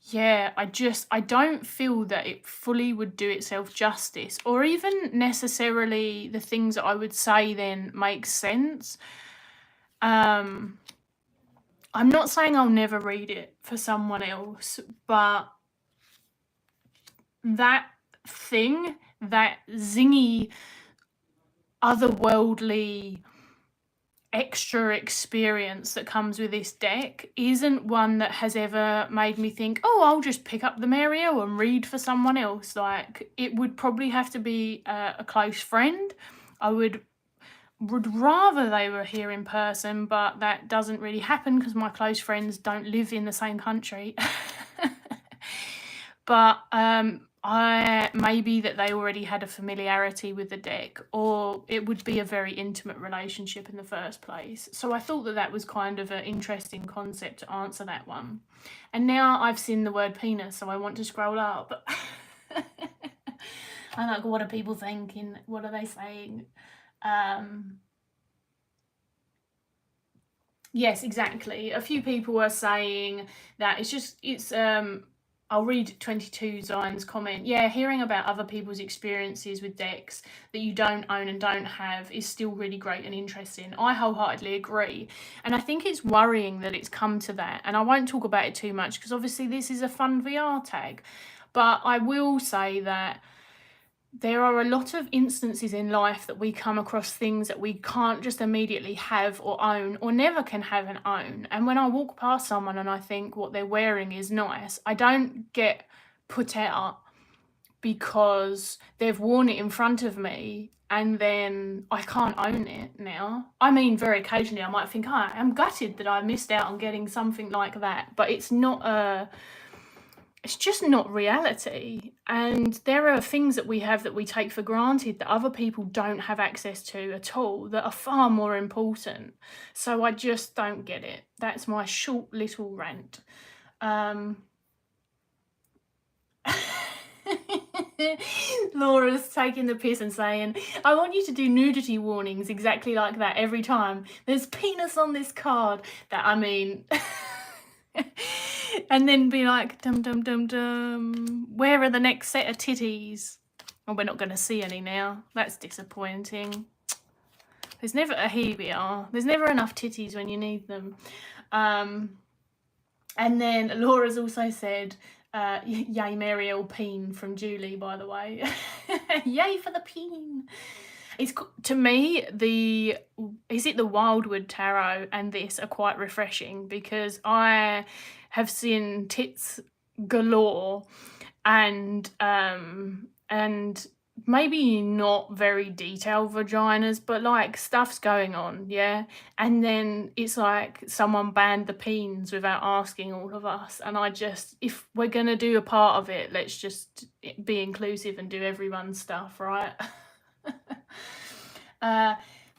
yeah, I don't feel that it fully would do itself justice, or even necessarily the things that I would say then make sense. I'm not saying I'll never read it for someone else, but that thing, that zingy, otherworldly extra experience that comes with this deck isn't one that has ever made me think, oh, I'll just pick up the Marielle and read for someone else. Like, it would probably have to be a close friend. I would rather they were here in person, but that doesn't really happen because my close friends don't live in the same country. But maybe that they already had a familiarity with the deck, or it would be a very intimate relationship in the first place. So I thought that that was kind of an interesting concept to answer that one. And now I've seen the word penis, so I want to scroll up. I'm like, what are people thinking? What are they saying? Yes, exactly. A few people are saying that it's I'll read 22 Zion's comment. Yeah, hearing about other people's experiences with decks that you don't own and don't have is still really great and interesting. I wholeheartedly agree. And I think it's worrying that it's come to that. And I won't talk about it too much because obviously this is a fun VR tag. But I will say that there are a lot of instances in life that we come across things that we can't just immediately have or own, or never can have and own. And when I walk past someone and I think what they're wearing is nice, I don't get put out because they've worn it in front of me and then I can't own it now. I mean, very occasionally I might think, oh, I'm gutted that I missed out on getting something like that, but it's just not reality. And there are things that we have that we take for granted that other people don't have access to at all, that are far more important. So I just don't get it. That's my short little rant. Laura's taking the piss and saying, I want you to do nudity warnings exactly like that every time. There's penis on this card. That, I mean... And then be like, dum dum dum dum, where are the next set of titties? Oh, we're not going to see any now. That's disappointing. There's never, here we are. There's never enough titties when you need them. And then Laura's also said, yay Marielle peen from Julie, by the way. Yay for the peen. It's, to me, the Wildwood Tarot and this are quite refreshing because I have seen tits galore and maybe not very detailed vaginas, but like stuff's going on, yeah? And then it's like someone banned the peens without asking all of us. And if we're going to do a part of it, let's just be inclusive and do everyone's stuff, right?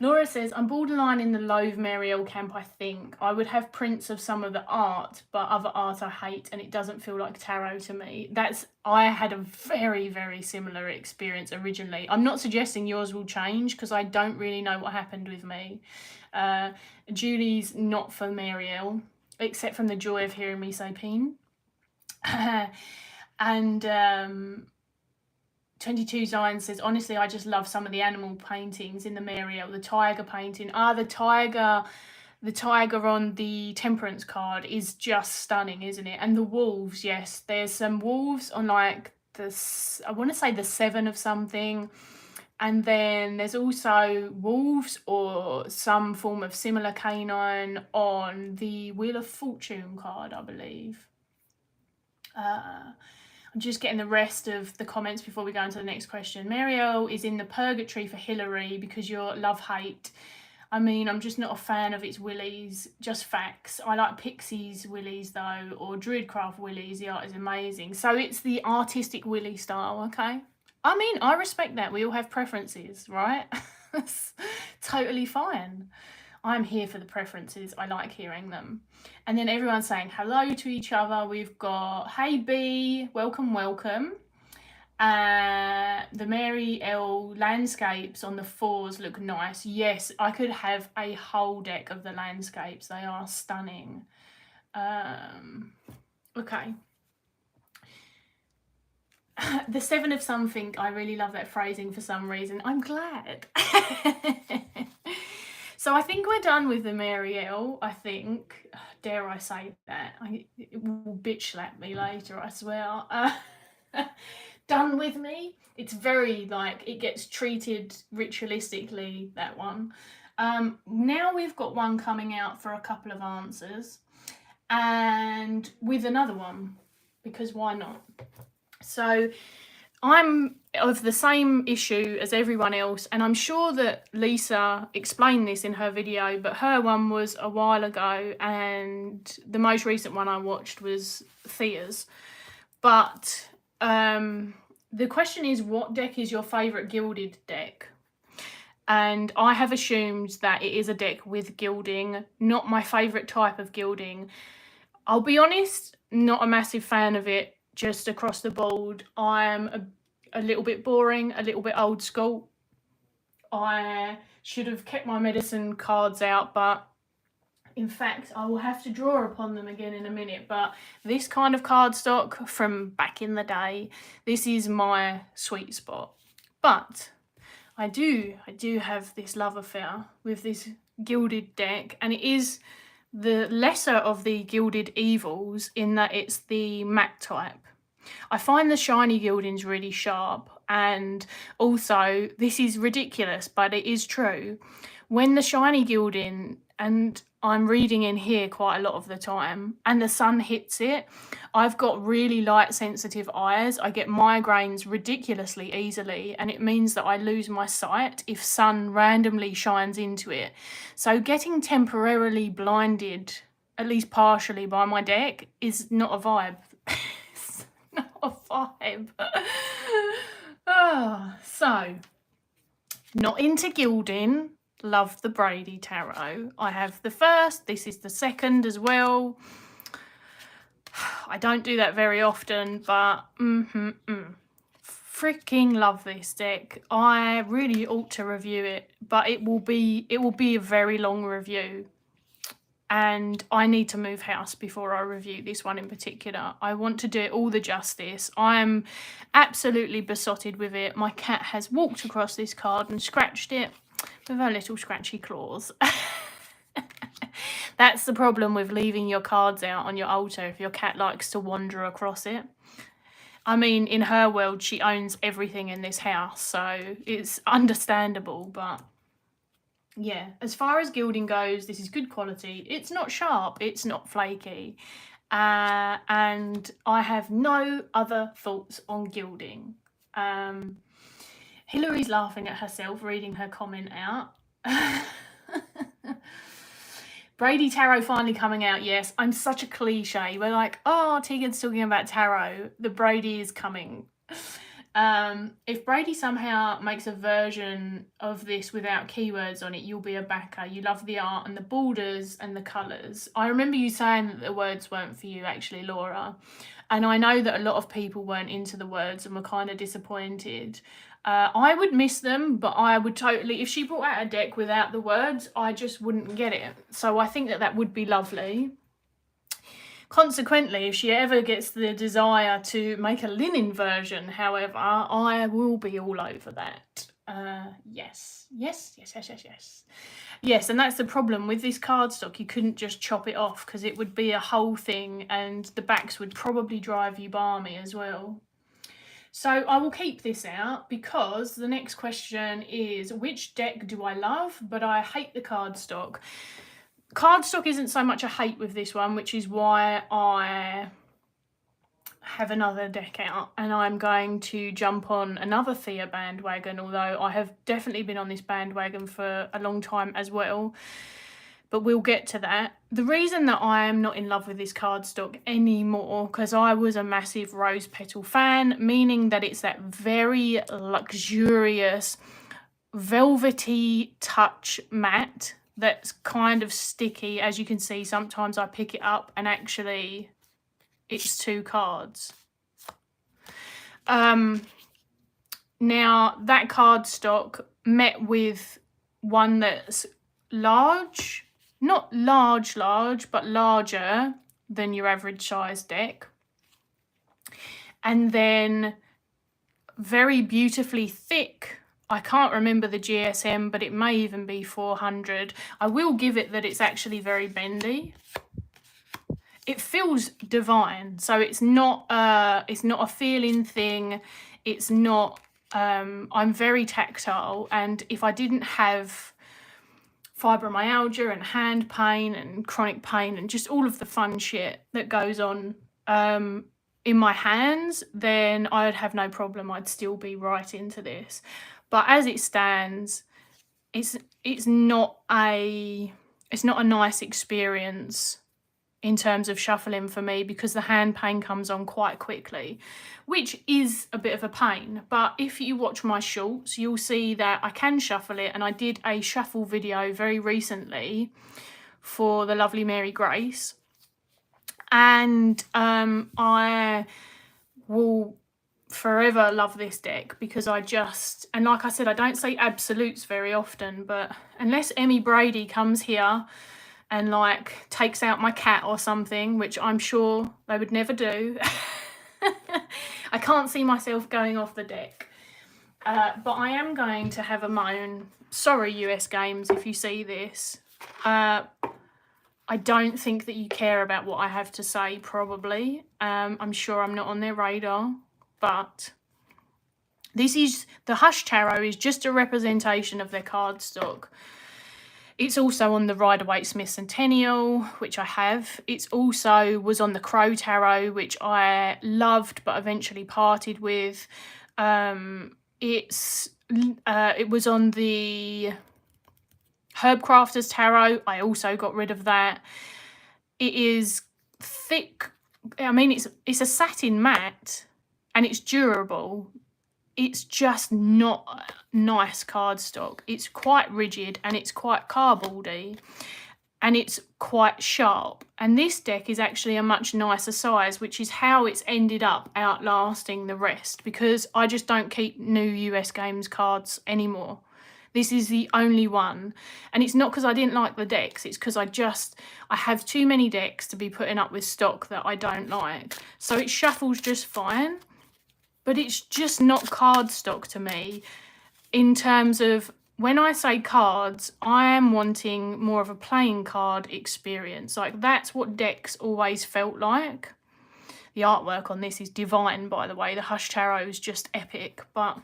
Laura says, I'm borderline in the Loathe Marielle camp, I think. I would have prints of some of the art, but other art I hate, and it doesn't feel like tarot to me. I had a very, very similar experience originally. I'm not suggesting yours will change, because I don't really know what happened with me. Julie's not for Marielle, except from the joy of hearing me say peen. And 22 Zion says, honestly, I just love some of the animal paintings in the Marielle. The tiger painting. The tiger on the Temperance card is just stunning, isn't it? And the wolves, yes. There's some wolves on like I want to say the 7 of something. And then there's also wolves or some form of similar canine on the Wheel of Fortune card, I believe. I'm just getting the rest of the comments before we go into the next question. Marielle is in the purgatory for Hillary because you're love-hate. I mean, I'm just not a fan of its willies. Just facts. I like Pixie's willies though, or Druidcraft willies. The art is amazing. So it's the artistic willy style, okay? I mean, I respect that. We all have preferences, right? That's totally fine. I'm here for the preferences. I like hearing them. And then everyone's saying hello to each other. We've got, hey B, welcome, welcome. The Mary L landscapes on the 4s look nice. Yes, I could have a whole deck of the landscapes. They are stunning. Okay. The 7 of something, I really love that phrasing for some reason. I'm glad. So I think we're done with the Marielle, I think. Dare I say that? It will bitch slap me later, I swear. Done with me? It's very, like, it gets treated ritualistically, that one. Now we've got one coming out for a couple of answers. And with another one, because why not? So I'm of the same issue as everyone else, and I'm sure that Lisa explained this in her video, but her one was a while ago, and the most recent one I watched was Thea's. But the question is, what deck is your favourite Gilded deck? And I have assumed that it is a deck with gilding, not my favourite type of gilding. I'll be honest, not a massive fan of it, just across the board. I'm a little bit boring, a little bit old school. I should have kept my medicine cards out, but in fact, I will have to draw upon them again in a minute. But this kind of cardstock from back in the day, this is my sweet spot. But I do have this love affair with this Gilded deck, and it is the lesser of the Gilded evils in that it's the matte type. I find the shiny gildings really sharp, and also, this is ridiculous, but it is true. When the shiny gilding, and I'm reading in here quite a lot of the time, and the sun hits it, I've got really light sensitive eyes. I get migraines ridiculously easily, and it means that I lose my sight if sun randomly shines into it. So getting temporarily blinded, at least partially, by my deck is not a vibe. It's not a vibe. So, not into gilding. Love the Brady Tarot. I have the first. This is the second as well. I don't do that very often, but freaking love this deck. I really ought to review it, but it will be a very long review. And I need to move house before I review this one in particular. I want to do it all the justice. I'm absolutely besotted with it. My cat has walked across this card and scratched it with her little scratchy claws. That's the problem with leaving your cards out on your altar if your cat likes to wander across it. I mean, in her world, she owns everything in this house, so it's understandable, but yeah, as far as gilding goes, this is good quality. It's not sharp, it's not flaky, and I have no other thoughts on gilding. Hillary's laughing at herself, reading her comment out. Brady Tarot finally coming out, yes. I'm such a cliche. We're like, oh, Tegan's talking about tarot. The Brady is coming. If Brady somehow makes a version of this without keywords on it, you'll be a backer. You love the art and the borders and the colours. I remember you saying that the words weren't for you, actually, Laura. And I know that a lot of people weren't into the words and were kind of disappointed. I would miss them, but I would totally, if she brought out a deck without the words, I just wouldn't get it. So I think that that would be lovely. Consequently, if she ever gets the desire to make a linen version, however, I will be all over that. Yes. Yes, and that's the problem with this cardstock. You couldn't just chop it off because it would be a whole thing and the backs would probably drive you balmy as well. So I will keep this out because the next question is, which deck do I love but I hate the cardstock? Cardstock isn't so much a hate with this one, which is why I have another deck out and I'm going to jump on another Thea bandwagon, although I have definitely been on this bandwagon for a long time as well, but we'll get to that. The reason that I am not in love with this cardstock anymore, because I was a massive rose petal fan, meaning that it's that very luxurious velvety touch matte that's kind of sticky. As you can see, sometimes I pick it up and actually it's 2 cards. Now that cardstock met with one that's large, not large, but larger than your average size deck. And then very beautifully thick. I can't remember the GSM, but it may even be 400. I will give it that it's actually very bendy. It feels divine, so it's not a feeling thing. It's not. I'm very tactile, and if I didn't have fibromyalgia and hand pain and chronic pain and just all of the fun shit that goes on in my hands, then I'd have no problem. I'd still be right into this. But as it stands, it's not a nice experience in terms of shuffling for me, because the hand pain comes on quite quickly, which is a bit of a pain. But if you watch my shorts, you'll see that I can shuffle it, and I did a shuffle video very recently for the lovely Mary Grace, and I will forever love this deck because and like I said, I don't say absolutes very often, but unless Emmy Brady comes here and like takes out my cat or something, which I'm sure they would never do, I can't see myself going off the deck. But I am going to have a moan. Sorry, US Games, if you see this. I don't think that you care about what I have to say, probably. I'm sure I'm not on their radar. But the Hush Tarot is just a representation of their cardstock. It's also on the Rider-Waite-Smith Centennial, which I have. It's also was on the Crow Tarot, which I loved but eventually parted with. It was on the Herb Crafters Tarot. I also got rid of that. It is thick. I mean, it's a satin matte. And it's durable. It's just not nice cardstock. It's quite rigid and it's quite cardboardy and it's quite sharp. And this deck is actually a much nicer size, which is how it's ended up outlasting the rest, because I just don't keep new US Games cards anymore. This is the only one. And it's not because I didn't like the decks. It's because I have too many decks to be putting up with stock that I don't like. So it shuffles just fine. But it's just not cardstock to me. In terms of, when I say cards, I am wanting more of a playing card experience. Like, that's what decks always felt like. The artwork on this is divine, by the way. The Hush Tarot is just epic. But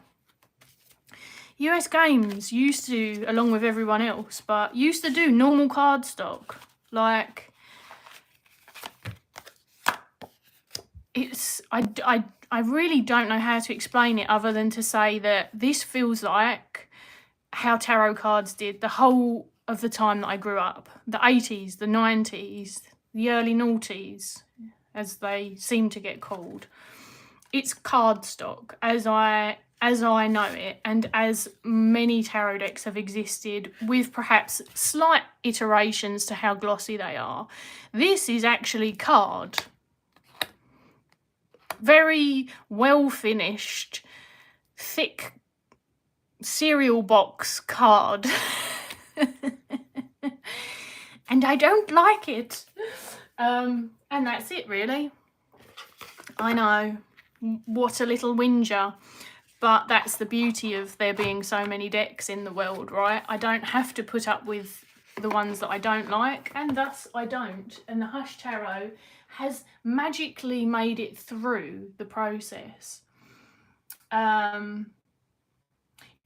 US Games used to, along with everyone else, but used to do normal cardstock. Like, it's, I really don't know how to explain it other than to say that this feels like how tarot cards did the whole of the time that I grew up. The 80s, the 90s, the early noughties, as they seem to get called. it's cardstock as I know it, and as many tarot decks have existed, with perhaps slight iterations to how glossy they are. This is actually card. Very well finished, thick cereal box card. And I don't like it. And that's it, really. I know, what a little whinger. But that's the beauty of there being so many decks in the world, right? I don't have to put up with the ones that I don't like, and thus I don't. And the Hush Tarot has magically made it through the process.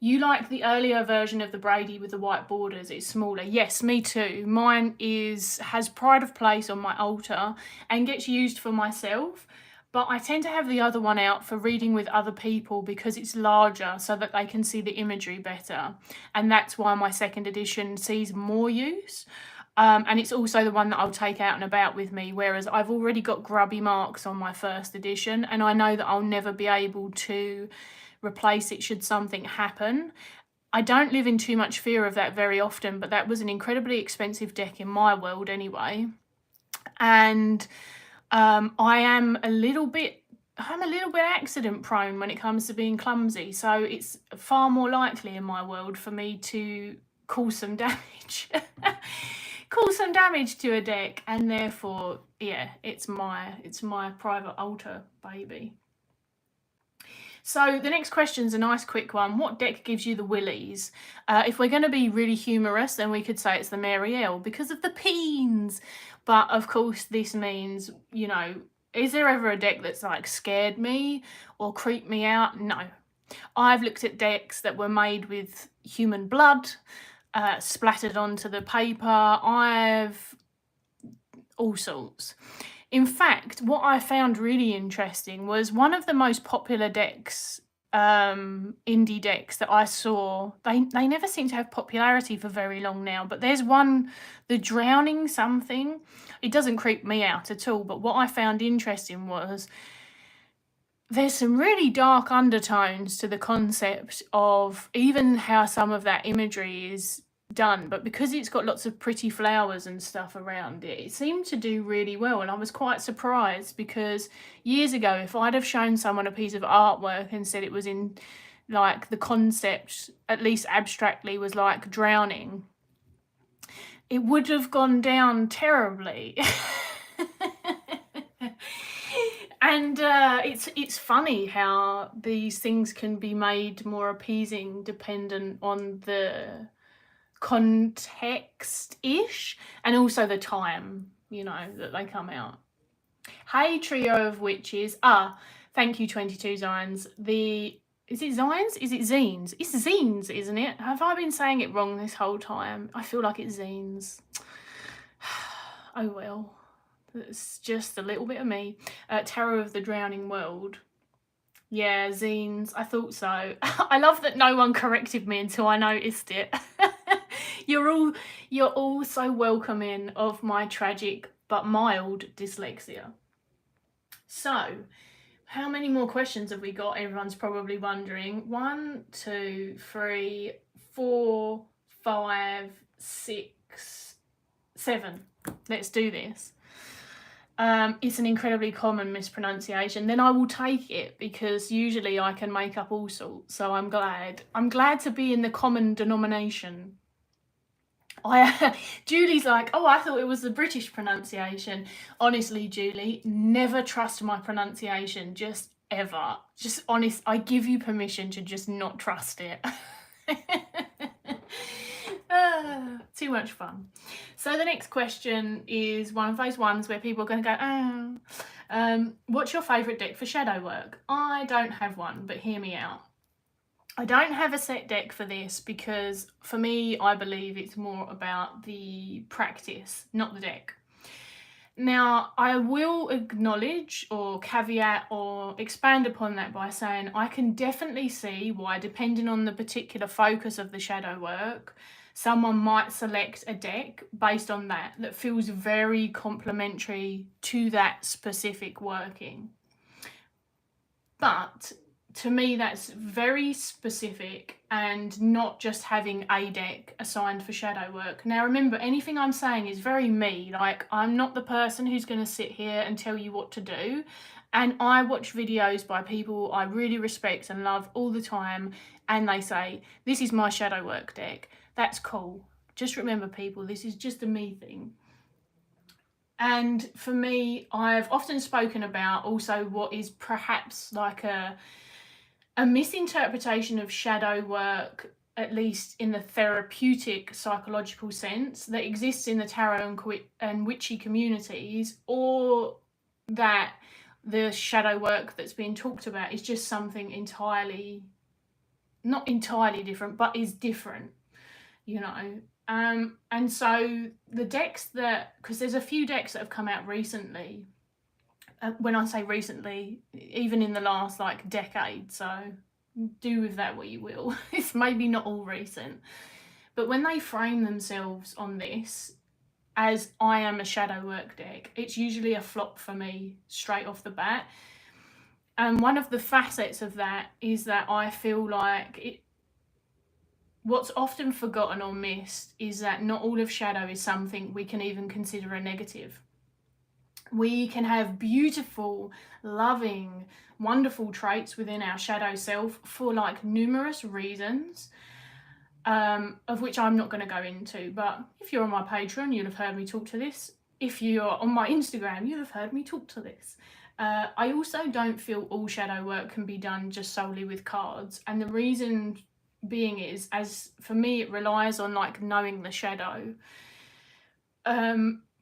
You like the earlier version of the Brady with the white borders, it's smaller. Yes, me too. Mine has pride of place on my altar and gets used for myself, but I tend to have the other one out for reading with other people because it's larger so that they can see the imagery better. And that's why my second edition sees more use. And it's also the one that I'll take out and about with me, whereas I've already got grubby marks on my first edition, and I know that I'll never be able to replace it should something happen. I don't live in too much fear of that very often, but that was an incredibly expensive deck in my world anyway. And I'm a little bit accident prone when it comes to being clumsy, so it's far more likely in my world for me to cause some damage. Cause some damage to a deck, and therefore, yeah, it's my private altar baby. So the next question's a nice quick one. What deck gives you the willies? If we're going to be really humorous, then we could say it's the Mary L because of the peens. But of course, this means, you know, is there ever a deck that's like scared me or creeped me out? No. I've looked at decks that were made with human blood, splattered onto the paper. I've all sorts. In fact, what I found really interesting was one of the most popular decks, indie decks that I saw. They never seem to have popularity for very long now, but there's one, the Drowning something. It doesn't creep me out at all, but what I found interesting was there's some really dark undertones to the concept of even how some of that imagery is done, but because it's got lots of pretty flowers and stuff around it, it seemed to do really well. And I was quite surprised because years ago, if I'd have shown someone a piece of artwork and said it was in like the concept, at least abstractly, was like drowning, it would have gone down terribly. And it's funny how these things can be made more appeasing dependent on the context-ish and also the time, you know, that they come out. Hey, Trio of Witches. Thank you, 22 Zines. Is it Zines? Is it Zines? It's Zines, isn't it? Have I been saying it wrong this whole time? I feel like it's Zines. Oh well. It's just a little bit of me. Tarot of the Drowning World. Yeah, zines. I thought so. I love that no one corrected me until I noticed it. You're all so welcoming of my tragic but mild dyslexia. So, how many more questions have we got? Everyone's probably wondering. 1, 2, 3, 4, 5, 6, 7. Let's do this. It's an incredibly common mispronunciation. Then I will take it because usually I can make up all sorts. So I'm glad to be in the common denomination. Julie's like, oh, I thought it was the British pronunciation. Honestly, Julie, never trust my pronunciation, just ever. Just honest, I give you permission to just not trust it. Too much fun. So the next question is one of those ones where people are going to go, what's your favourite deck for shadow work? I don't have one, but hear me out. I don't have a set deck for this because for me, I believe it's more about the practice, not the deck. Now, I will acknowledge or caveat or expand upon that by saying I can definitely see why, depending on the particular focus of the shadow work, someone might select a deck based on that feels very complementary to that specific working. But to me, that's very specific and not just having a deck assigned for shadow work. Now remember, anything I'm saying is very me. Like, I'm not the person who's going to sit here and tell you what to do. And I watch videos by people I really respect and love all the time, and they say, this is my shadow work deck. That's cool. Just remember, people, this is just a me thing. And for me, I've often spoken about also what is perhaps like a misinterpretation of shadow work, at least in the therapeutic psychological sense, that exists in the tarot and witchy communities, or that the shadow work that's being talked about is just something entirely, not entirely different, but is different, you know. And so the decks that, because there's a few decks that have come out recently, when I say recently, even in the last like decade, so do with that what you will. It's maybe not all recent, but when they frame themselves on this as I am a shadow work deck, it's usually a flop for me straight off the bat. And one of the facets of that is that I feel like what's often forgotten or missed is that not all of shadow is something we can even consider a negative. We can have beautiful, loving, wonderful traits within our shadow self for like numerous reasons, of which I'm not going to go into. But if you're on my Patreon, you'll have heard me talk to this. If you're on my Instagram, you'll have heard me talk to this. I also don't feel all shadow work can be done just solely with cards. And the reason being is, as for me, it relies on like knowing the shadow.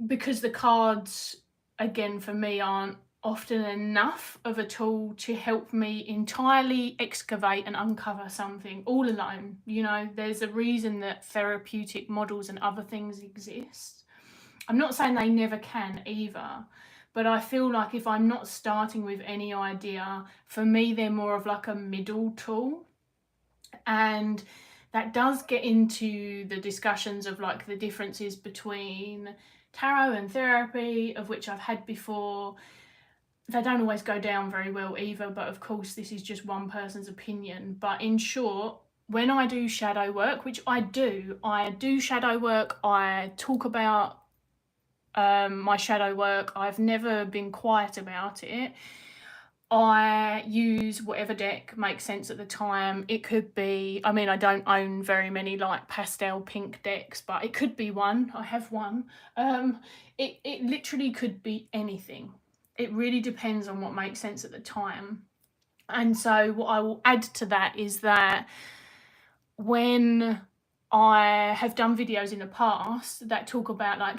Because the cards, again, for me, aren't often enough of a tool to help me entirely excavate and uncover something all alone. You know, there's a reason that therapeutic models and other things exist. I'm not saying they never can either, but I feel like if I'm not starting with any idea, for me, they're more of like a middle tool. And that does get into the discussions of like the differences between tarot and therapy, of which I've had before. They don't always go down very well either, but of course this is just one person's opinion. But in short, when I do shadow work, which I do shadow work, I talk about my shadow work, I've never been quiet about it. I use whatever deck makes sense at the time. It could be, I mean, I don't own very many like pastel pink decks, but it could be one. I have one. It literally could be anything. It really depends on what makes sense at the time. And so what I will add to that is that when I have done videos in the past that talk about like,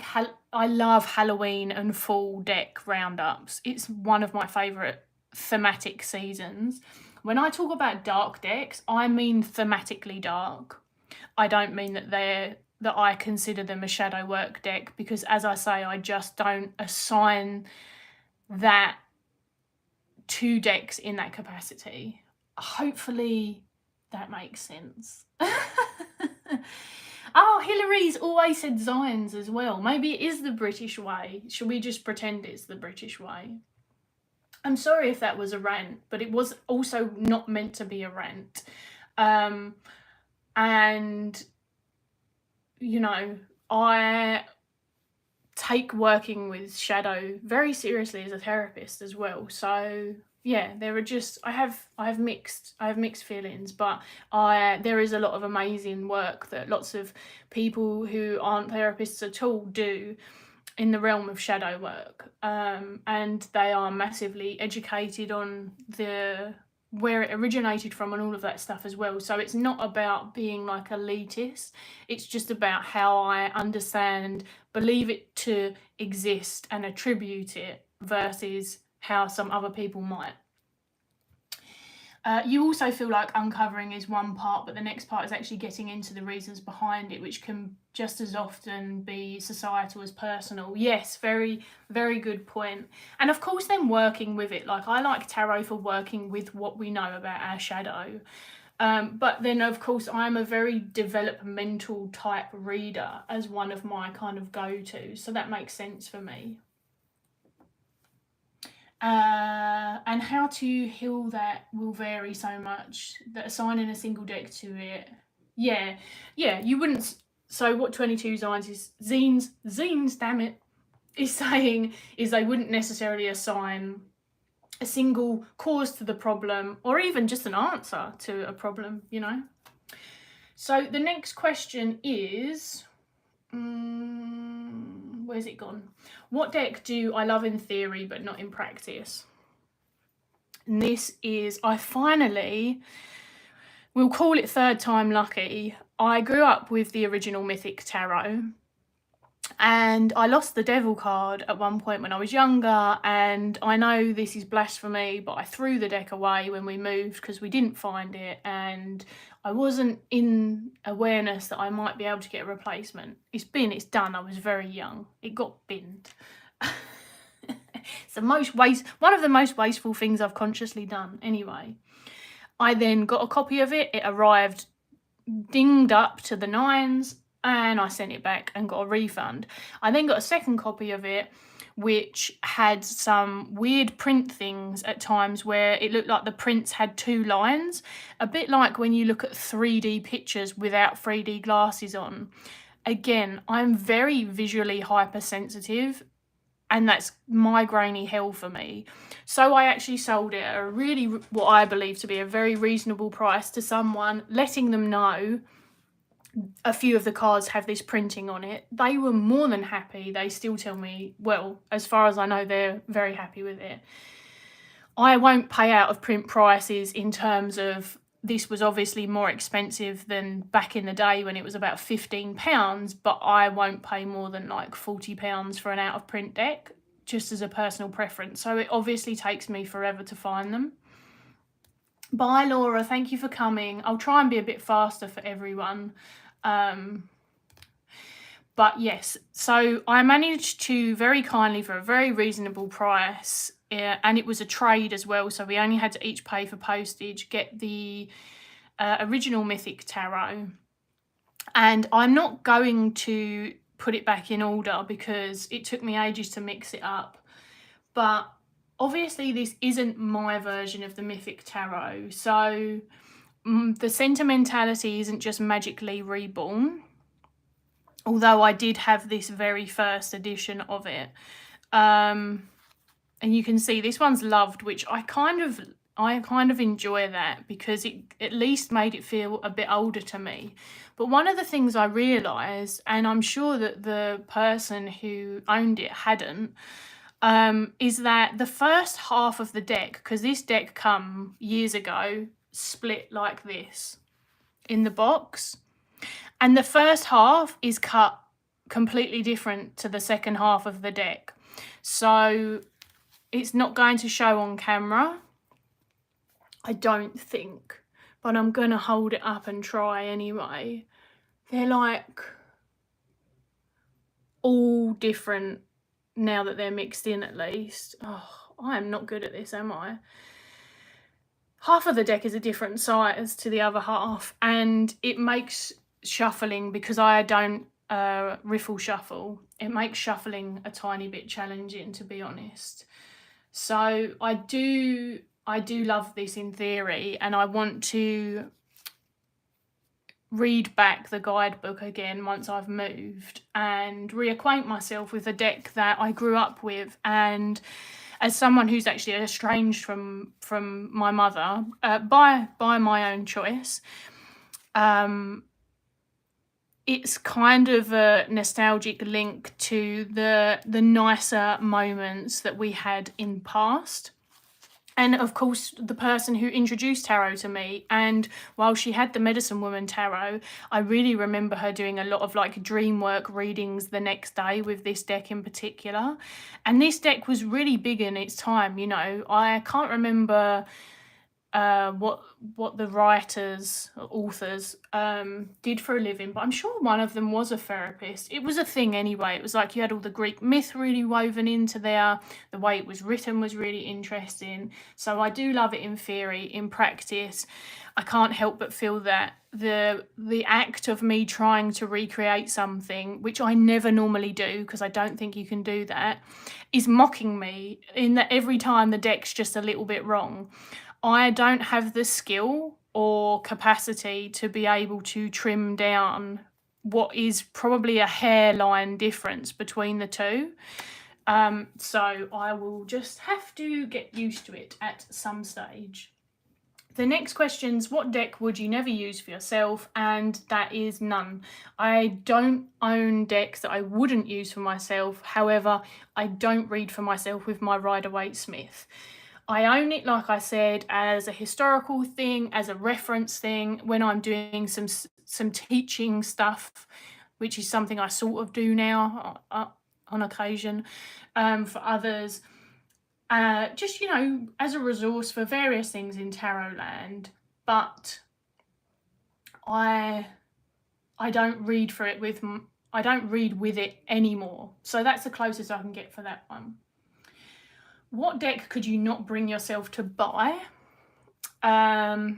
I love Halloween and fall deck roundups. It's one of my favourite thematic seasons. When I talk about dark decks, I mean thematically dark. I don't mean that I consider them a shadow work deck, because as I say, I just don't assign that to decks in that capacity. Hopefully that makes sense. Oh, Hillary's always said Zion's as well. Maybe it is the British way. Should we just pretend it's the British way? I'm sorry if that was a rant, but it was also not meant to be a rant. And, you know, I take working with shadow very seriously as a therapist as well. So yeah, there are just, I have mixed feelings, but there is a lot of amazing work that lots of people who aren't therapists at all do in the realm of shadow work, and they are massively educated on where it originated from and all of that stuff as well. So it's not about being like elitist, it's just about how I understand, believe it to exist and attribute it versus how some other people might. You also feel like uncovering is one part, but the next part is actually getting into the reasons behind it, which can just as often be societal as personal. Yes, very, very good point. And of course, then working with it. Like, I like tarot for working with what we know about our shadow. But then, of course, I'm a very developmental type reader as one of my kind of go-tos. So that makes sense for me. And how to heal that will vary so much. That assigning a single deck to it, yeah, you wouldn't. So what 22 Zines is zines, damn it, is saying is they wouldn't necessarily assign a single cause to the problem or even just an answer to a problem, you know. So the next question is, where's it gone? What deck do I love in theory but not in practice? And this is, I finally, we'll call it third time lucky. I grew up with the original Mythic Tarot, and I lost the Devil card at one point when I was younger, and I know this is blasphemy, but I threw the deck away when we moved because we didn't find it, and I wasn't in awareness that I might be able to get a replacement. It's done. I was very young. It got binned. It's one of the most wasteful things I've consciously done. Anyway, I then got a copy of it. It arrived dinged up to the nines, and I sent it back and got a refund. I then got a second copy of it, which had some weird print things at times where it looked like the prints had two lines, a bit like when you look at 3D pictures without 3D glasses on. Again, I'm very visually hypersensitive, and that's migrainey hell for me. So I actually sold it at a really, what I believe to be a very reasonable price to someone, letting them know a few of the cards have this printing on it. They were more than happy. They still tell me, well, as far as I know, they're very happy with it. I won't pay out of print prices in terms of, this was obviously more expensive than back in the day when it was about £15, but I won't pay more than like £40 for an out of print deck, just as a personal preference. So it obviously takes me forever to find them. Bye, Laura. Thank you for coming. I'll try and be a bit faster for everyone. But yes, so I managed to very kindly, for a very reasonable price, and it was a trade as well, so we only had to each pay for postage, get the original Mythic Tarot. And I'm not going to put it back in order because it took me ages to mix it up. But obviously this isn't my version of the Mythic Tarot, so the Sentimentality isn't just magically reborn, although I did have this very first edition of it. And you can see this one's loved, which I kind of enjoy that because it at least made it feel a bit older to me. But one of the things I realised, and I'm sure that the person who owned it hadn't, is that the first half of the deck, because this deck come years ago, split like this in the box, and the first half is cut completely different to the second half of the deck. So it's not going to show on camera, I don't think, but I'm going to hold it up and try anyway. They're like all different now that they're mixed in, at least. Oh, I am not good at this, am I? Half of the deck is a different size to the other half, and it makes shuffling, because I don't riffle shuffle, it makes shuffling a tiny bit challenging, to be honest. So I do love this in theory, and I want to read back the guidebook again once I've moved and reacquaint myself with the deck that I grew up with. And as someone who's actually estranged from my mother by my own choice, it's kind of a nostalgic link to the nicer moments that we had in the past. And of course, the person who introduced tarot to me, and while she had the Medicine Woman tarot, I really remember her doing a lot of like dream work readings the next day with this deck in particular. And this deck was really big in its time, you know. I can't remember what the authors did for a living, but I'm sure one of them was a therapist. It was a thing anyway. It was like you had all the Greek myth really woven into there. The way it was written was really interesting. So I do love it in theory. In practice, I can't help but feel that the act of me trying to recreate something, which I never normally do because I don't think you can do that, is mocking me in that every time the deck's just a little bit wrong. I don't have the skill or capacity to be able to trim down what is probably a hairline difference between the two. So I will just have to get used to it at some stage. The next question's, what deck would you never use for yourself? And that is none. I don't own decks that I wouldn't use for myself. However, I don't read for myself with my Rider-Waite-Smith. I own it, like I said, as a historical thing, as a reference thing, when I'm doing some teaching stuff, which is something I sort of do now on occasion for others. Just, you know, as a resource for various things in Tarot land. But I don't read for it with, I don't read with it anymore. So that's the closest I can get for that one. What deck could you not bring yourself to buy? What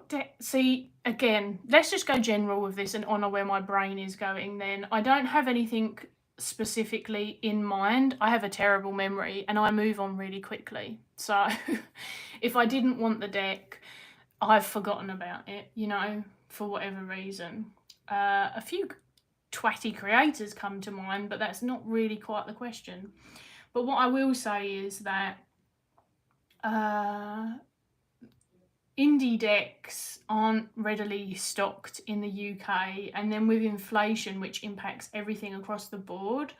deck? See, again, let's just go general with this and honour where my brain is going then. I don't have anything specifically in mind. I have a terrible memory and I move on really quickly. So if I didn't want the deck, I've forgotten about it, you know, for whatever reason. A few twatty creators come to mind, but that's not really quite the question. But what I will say is that indie decks aren't readily stocked in the UK, and then with inflation, which impacts everything across the board,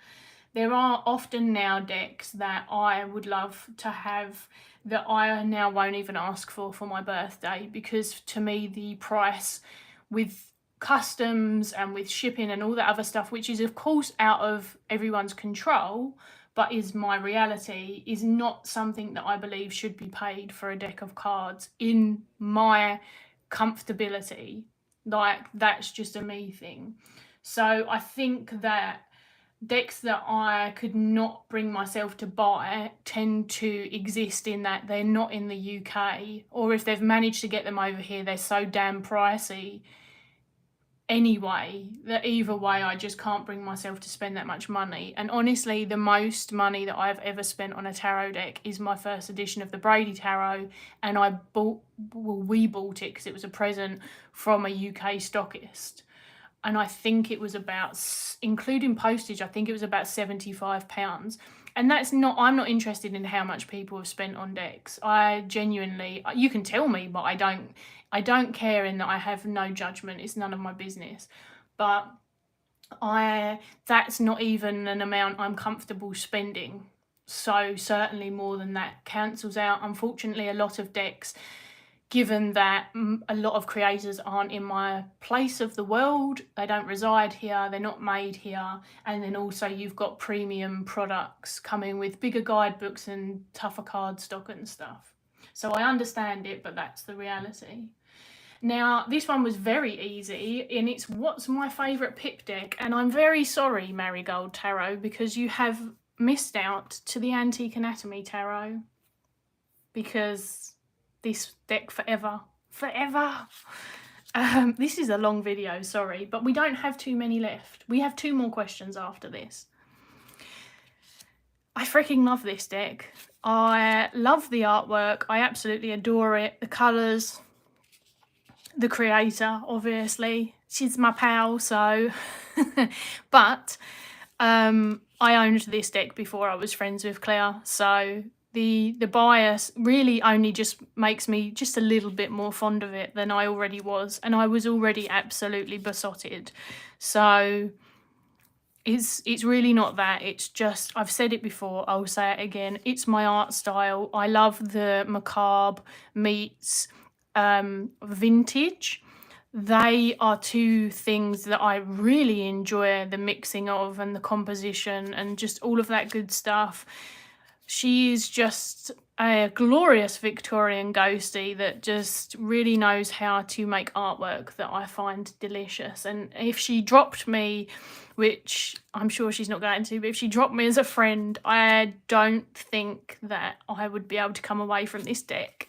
there are often now decks that I would love to have that I now won't even ask for my birthday, because to me the price with customs and with shipping and all that other stuff, which is of course out of everyone's control but is my reality, is not something that I believe should be paid for a deck of cards in my comfortability. Like, that's just a me thing. So I think that decks that I could not bring myself to buy tend to exist in that they're not in the UK, or if they've managed to get them over here, they're so damn pricey anyway that either way I just can't bring myself to spend that much money. And honestly, the most money that I've ever spent on a tarot deck is my first edition of the Brady Tarot, and we bought it because it was a present from a UK stockist. And I think it was about, including postage, I think it was about £75. And that's not, I'm not interested in how much people have spent on decks. I genuinely, you can tell me, but I don't care, in that I have no judgment. It's none of my business. But that's not even an amount I'm comfortable spending. So certainly more than that cancels out, unfortunately, a lot of decks, given that a lot of creators aren't in my place of the world. They don't reside here, they're not made here, and then also you've got premium products coming with bigger guidebooks and tougher cardstock and stuff. So I understand it, but that's the reality. Now, this one was very easy, and it's what's my favourite pip deck? And I'm very sorry, Marigold Tarot, because you have missed out to the Antique Anatomy Tarot, because this deck forever. This is a long video, sorry, but we don't have too many left. We have 2 more questions after this. I freaking love this deck. I love the artwork. I absolutely adore it. The colours, the creator, obviously. She's my pal, so... But I owned this deck before I was friends with Claire, so... The bias really only just makes me just a little bit more fond of it than I already was, and I was already absolutely besotted. So it's really not that. It's just, I've said it before, I'll say it again, it's my art style. I love the macabre meets vintage. they are two things that I really enjoy the mixing of and the composition and just all of that good stuff. She is just a glorious Victorian ghostie that just really knows how to make artwork that I find delicious. And if she dropped me, which I'm sure she's not going to, but if she dropped me as a friend, I don't think that I would be able to come away from this deck.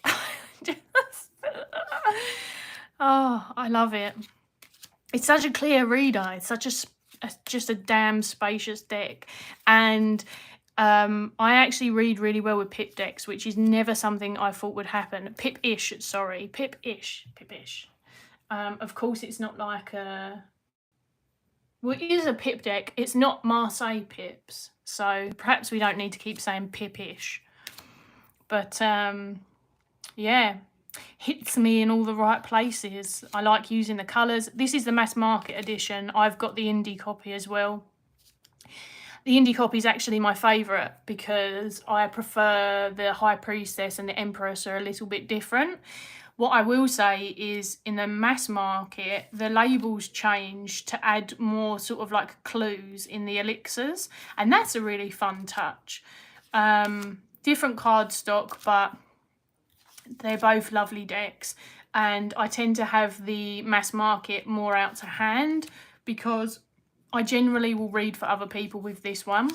Oh, I love it. It's such a clear reader. It's such just a damn spacious deck. And I actually read really well with pip decks, which is never something I thought would happen. Pip-ish, sorry. Pip-ish. Of course, it's not like a... Well, it is a pip deck. It's not Marseille pips. So perhaps we don't need to keep saying pip-ish. But, yeah, hits me in all the right places. I like using the colours. This is the mass market edition. I've got the indie copy as well. The indie copy is actually my favourite because I prefer the High Priestess and the Empress are a little bit different. What I will say is in the mass market, the labels change to add more sort of like clues in the elixirs, and that's a really fun touch. Different cardstock, but they're both lovely decks, and I tend to have the mass market more out to hand because I generally will read for other people with this one.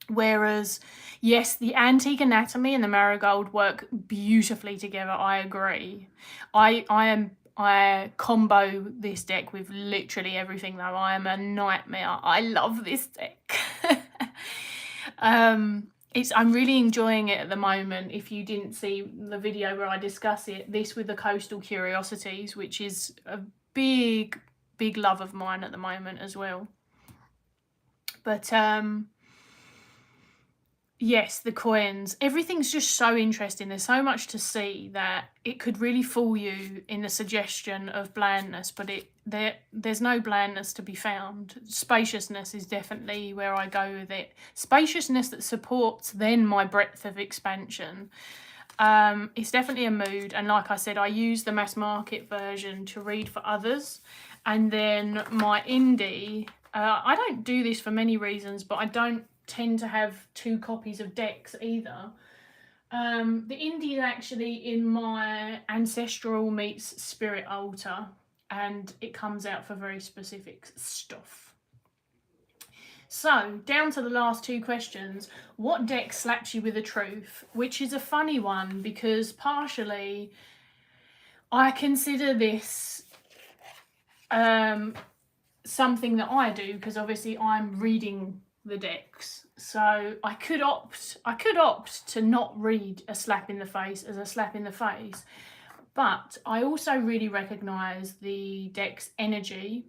Whereas, yes, the Antique Anatomy and the Marigold work beautifully together, I agree. I combo this deck with literally everything though. I am a nightmare. I love this deck. I'm really enjoying it at the moment. If you didn't see the video where I discuss it, this with the Coastal Curiosities, which is a big love of mine at the moment as well. But yes, the coins, everything's just so interesting. There's so much to see that it could really fool you in the suggestion of blandness, but there's no blandness to be found. Spaciousness is definitely where I go with it. Spaciousness that supports then my breadth of expansion. It's definitely a mood, and like I said, I use the mass market version to read for others, and then my indie, I don't do this for many reasons, but I don't tend to have 2 copies of decks either. The indie is actually in my Ancestral meets Spirit Altar, and it comes out for very specific stuff. So, down to the last 2 questions. What deck slaps you with the truth? Which is a funny one because partially I consider this something that I do because obviously I'm reading the decks. So I could opt to not read a slap in the face as a slap in the face. But I also really recognise the deck's energy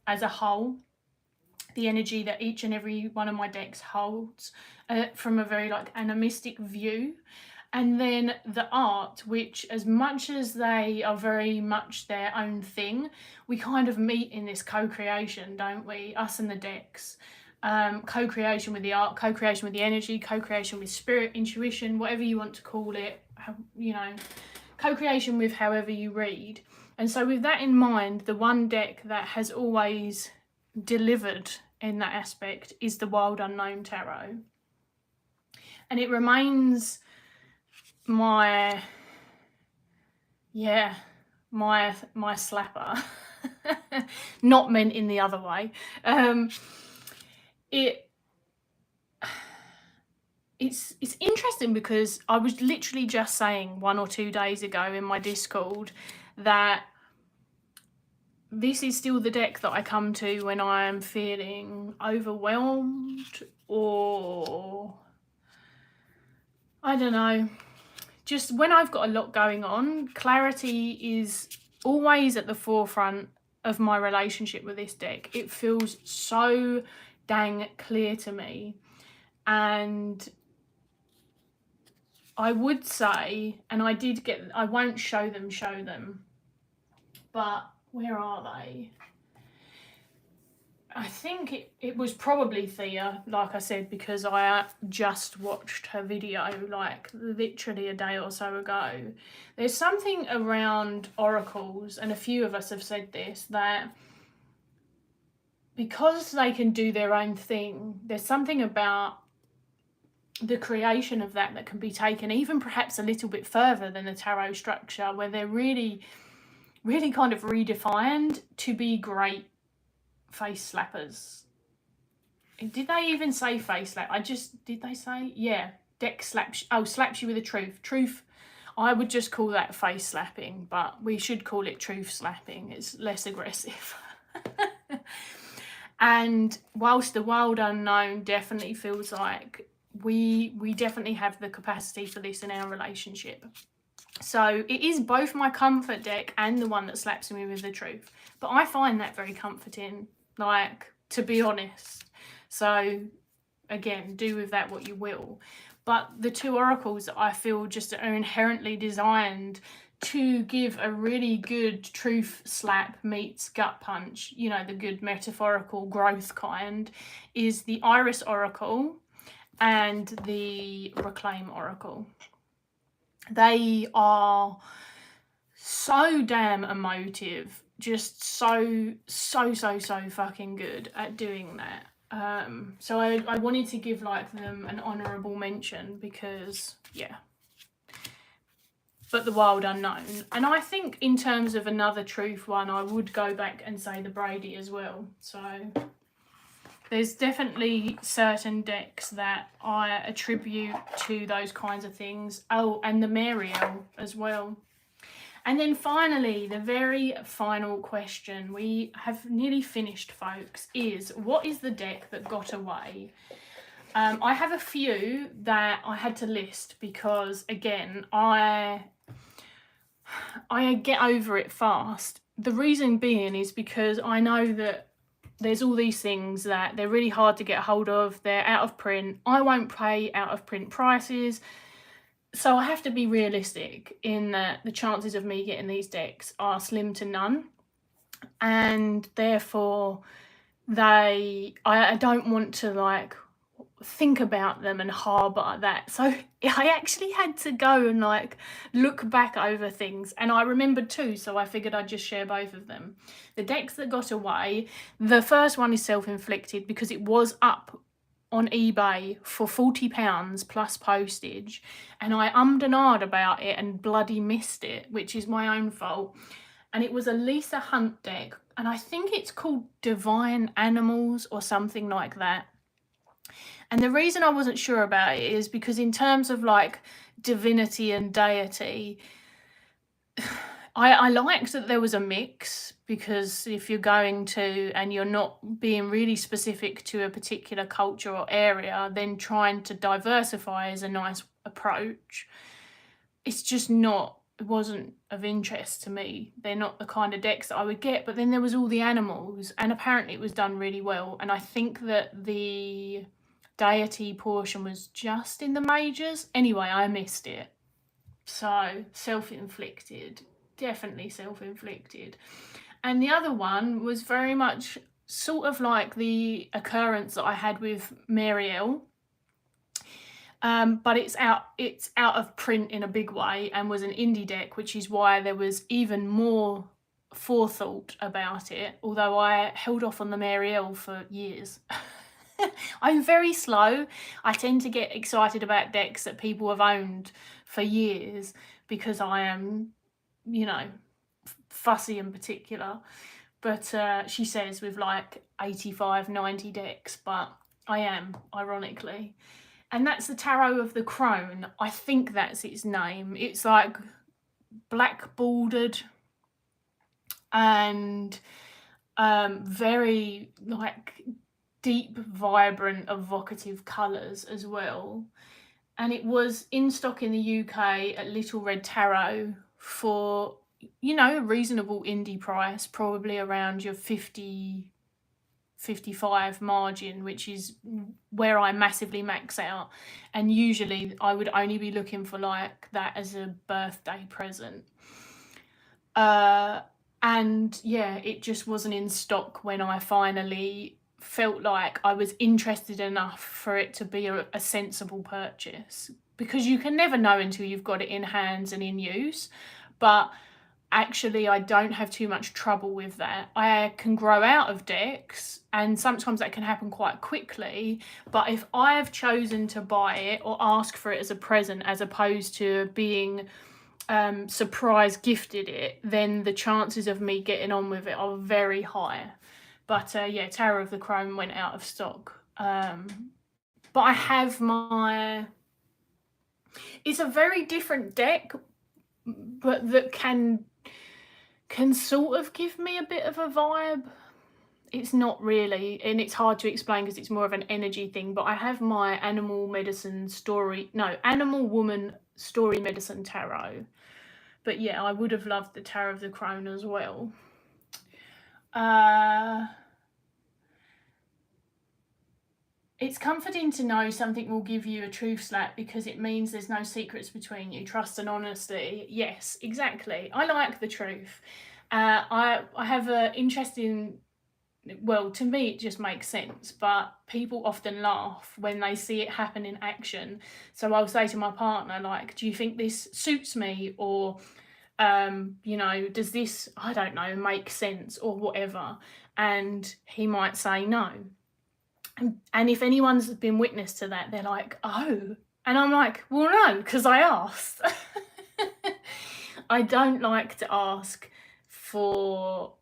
as a whole. The energy that each and every one of my decks holds from a very like animistic view. And then the art, which as much as they are very much their own thing, we kind of meet in this co-creation, don't we? Us and the decks. Co-creation with the art, co-creation with the energy, co-creation with spirit, intuition, whatever you want to call it, you know, co-creation with however you read. And so with that in mind, the one deck that has always delivered in that aspect is the Wild Unknown Tarot. And it remains my slapper. Not meant in the other way. It's interesting because I was literally just saying 1 or 2 days ago in my Discord that this is still the deck that I come to when I am feeling overwhelmed or I don't know, just when I've got a lot going on. Clarity is always at the forefront of my relationship with this deck. It feels so dang clear to me. And I would say, and I won't show them, but where are they? I think it was probably Thea, like I said, because I just watched her video like literally a day or so ago. There's something around oracles, and a few of us have said this, that because they can do their own thing, there's something about the creation of that can be taken even perhaps a little bit further than the tarot structure, where they're really, really kind of redefined to be great face slappers. Did they even say face slap? Did they say? Yeah. Deck slaps, slaps you with a truth. Truth, I would just call that face slapping, but we should call it truth slapping. It's less aggressive. And whilst the wild unknown definitely feels like we definitely have the capacity for this in our relationship. So it is both my comfort deck and the one that slaps me with the truth. But I find that very comforting, like, to be honest. So again, do with that what you will. But the two oracles I feel just are inherently designed to give a really good truth slap meets gut punch, you know, the good metaphorical growth kind, is the Iris Oracle and the Reclaim Oracle. They are so damn emotive, just so fucking good at doing that. So I wanted to give like them an honourable mention because, yeah. But the wild unknown. And I think in terms of another truth one, I would go back and say the Brady as well. So there's definitely certain decks that I attribute to those kinds of things. Oh, and the Marielle as well. And then finally, the very final question, we have nearly finished, folks, is what is the deck that got away? I have a few that I had to list because, again, I get over it fast. The reason being is because I know that there's all these things that they're really hard to get hold of. They're out of print. I won't pay out of print prices. So I have to be realistic in that the chances of me getting these decks are slim to none. And therefore, I don't want to like think about them and harbour that. So I actually had to go and like look back over things, and I remembered two, so I figured I'd just share both of them. The decks that got away, the first one is Self-Inflicted because it was up on eBay for £40 plus postage, and I ummed and ahed about it and bloody missed it, which is my own fault. And it was a Lisa Hunt deck, and I think it's called Divine Animals or something like that. And the reason I wasn't sure about it is because in terms of like divinity and deity, I liked that there was a mix, because if you're going to and you're not being really specific to a particular culture or area, then trying to diversify is a nice approach. It's just not, it wasn't of interest to me. They're not the kind of decks that I would get. But then there was all the animals, and apparently it was done really well. And I think that the deity portion was just in the majors. Anyway, I missed it. So Self-Inflicted, definitely Self-Inflicted. And the other one was very much sort of like the occurrence that I had with Marielle. But it's out of print in a big way and was an indie deck, which is why there was even more forethought about it, although I held off on the Marielle for years. I'm very slow. I tend to get excited about decks that people have owned for years because I am, you know, fussy and particular. But she says with like 85, 90 decks, but I am, ironically. And that's the Tarot of the Crone. I think that's its name. It's like black bordered and very like deep, vibrant, evocative colours as well. And it was in stock in the UK at Little Red Tarot for, you know, a reasonable indie price, probably around your 50, 55 margin, which is where I massively max out. And usually I would only be looking for like that as a birthday present. And yeah, it just wasn't in stock when I finally felt like I was interested enough for it to be a sensible purchase, because you can never know until you've got it in hands and in use. But actually, I don't have too much trouble with that. I can grow out of decks, and sometimes that can happen quite quickly. But if I have chosen to buy it or ask for it as a present, as opposed to being surprise gifted it, then the chances of me getting on with it are very high. But yeah, Tower of the Crown went out of stock. But I have my... It's a very different deck, but that can sort of give me a bit of a vibe. It's not really, and it's hard to explain because it's more of an energy thing, but I have my Animal Woman Story Medicine Tarot. But yeah, I would have loved the Tower of the Crown as well. It's comforting to know something will give you a truth slap because it means there's no secrets between you. Trust and honesty. Yes, exactly. I like the truth. I have an interest in... Well, to me, it just makes sense, but people often laugh when they see it happen in action. So I'll say to my partner, like, do you think this suits me? Or, you know, does this, I don't know, make sense or whatever? And he might say no. And if anyone's been witness to that, they're like, oh. And I'm like, well, no, because I asked. I don't like to ask for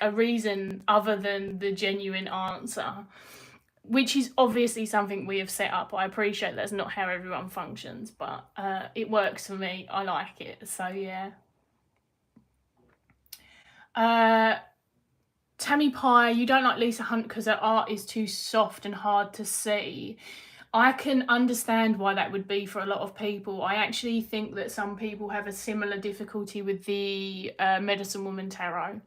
a reason other than the genuine answer, which is obviously something we have set up. I appreciate that's not how everyone functions, but it works for me. I like it. So yeah. Tammy Pie, you don't like Lisa Hunt because her art is too soft and hard to see. I can understand why that would be for a lot of people. I actually think that some people have a similar difficulty with the Medicine Woman Tarot.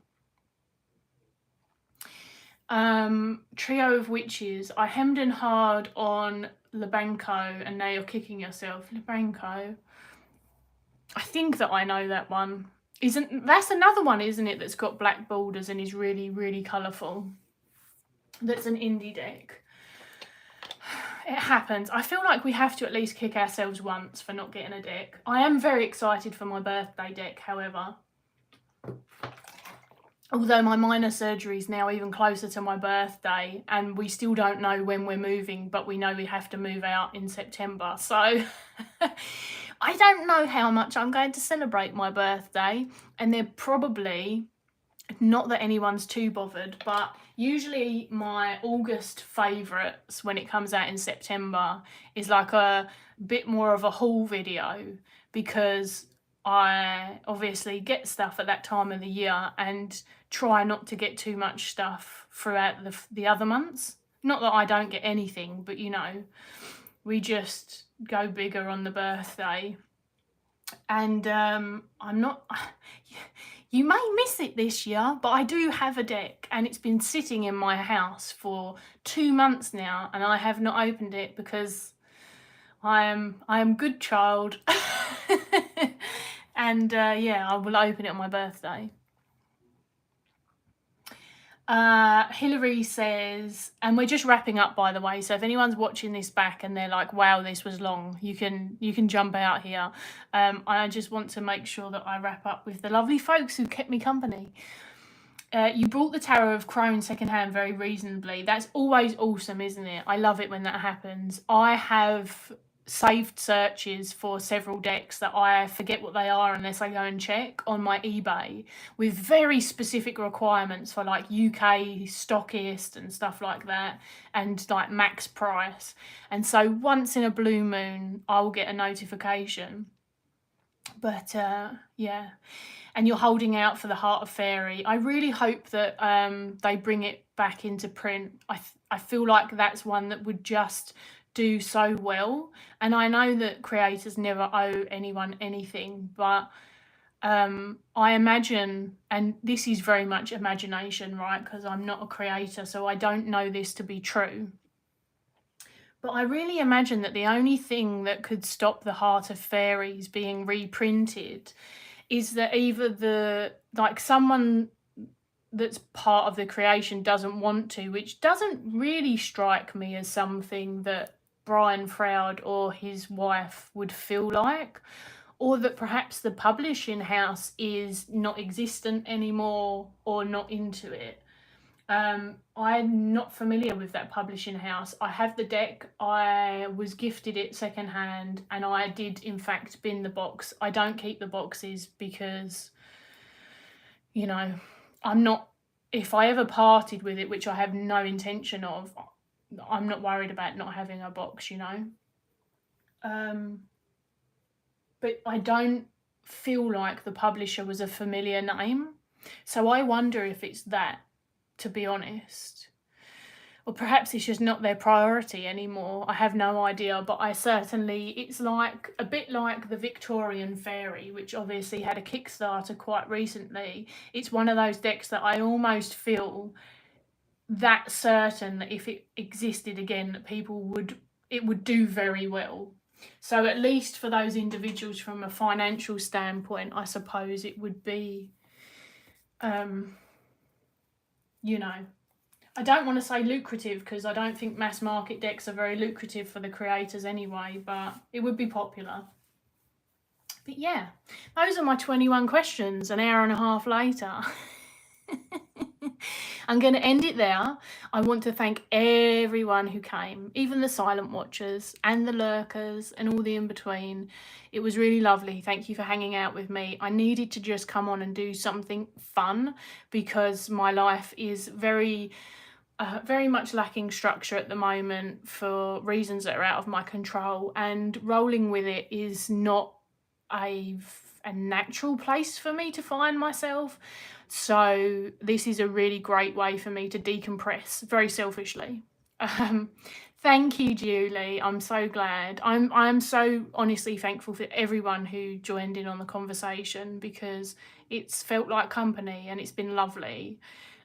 Trio of Witches. I hemmed and hard on Lebanco and now you're kicking yourself. Lebanco. I think that I know that one. That's another one, isn't it, that's got black borders and is really, really colourful. That's an indie deck. It happens. I feel like we have to at least kick ourselves once for not getting a deck. I am very excited for my birthday deck, however. Although my minor surgery is now even closer to my birthday and we still don't know when we're moving, but we know we have to move out in September. So I don't know how much I'm going to celebrate my birthday, and they're probably, not that anyone's too bothered, but usually my August favourites when it comes out in September is like a bit more of a haul video, because I obviously get stuff at that time of the year and try not to get too much stuff throughout the other months. Not that I don't get anything, but you know, we just go bigger on the birthday. And I'm not... You may miss it this year, but I do have a deck and it's been sitting in my house for 2 months now and I have not opened it because I am good child. And yeah, I will open it on my birthday. Hillary says, and we're just wrapping up, by the way, so if anyone's watching this back and they're like, wow, this was long, you can jump out here. I just want to make sure that I wrap up with the lovely folks who kept me company. You brought the Tower of Crown secondhand very reasonably. That's always awesome, isn't it? I love it when that happens. I have saved searches for several decks that I forget what they are unless I go and check on my eBay, with very specific requirements for like UK stockist and stuff like that, and like max price. And so once in a blue moon I'll get a notification. But yeah, and you're holding out for the Heart of Fairy. I really hope that they bring it back into print. I feel like that's one that would just do so well, and I know that creators never owe anyone anything, but I imagine, and this is very much imagination, right, because I'm not a creator, so I don't know this to be true, but I really imagine that the only thing that could stop the Heart of Fairies being reprinted is that either someone that's part of the creation doesn't want to, which doesn't really strike me as something that Brian Froud or his wife would feel like, or that perhaps the publishing house is not existent anymore or not into it. I'm not familiar with that publishing house. I have the deck. I was gifted it secondhand, and I did in fact bin the box. I don't keep the boxes because, you know, I'm not, if I ever parted with it, which I have no intention of, I'm not worried about not having a box, you know. But I don't feel like the publisher was a familiar name. So I wonder if it's that, to be honest. Or perhaps it's just not their priority anymore. I have no idea, but I certainly, it's like a bit like the Victorian Fairy, which obviously had a Kickstarter quite recently. It's one of those decks that I almost feel that certain that if it existed again, that it would do very well. So at least for those individuals from a financial standpoint, I suppose it would be, you know, I don't want to say lucrative because I don't think mass market decks are very lucrative for the creators anyway, but it would be popular. But yeah, those are my 21 questions an hour and a half later. I'm going to end it there. I want to thank everyone who came, even the silent watchers and the lurkers and all the in-between. It was really lovely. Thank you for hanging out with me. I needed to just come on and do something fun because my life is very much lacking structure at the moment for reasons that are out of my control, and rolling with it is not a natural place for me to find myself. So this is a really great way for me to decompress, very selfishly. Thank you, Julie. I'm so glad. I'm so honestly thankful for everyone who joined in on the conversation because it's felt like company and it's been lovely.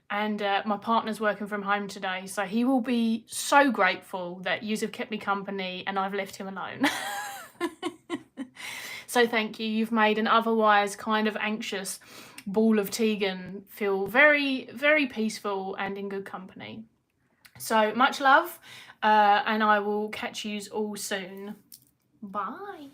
And my partner's working from home today, so he will be so grateful that yous have kept me company and I've left him alone. So thank you. You've made an otherwise kind of anxious ball of Tegan feel very, very peaceful and in good company. So much love, and I will catch yous all soon. Bye.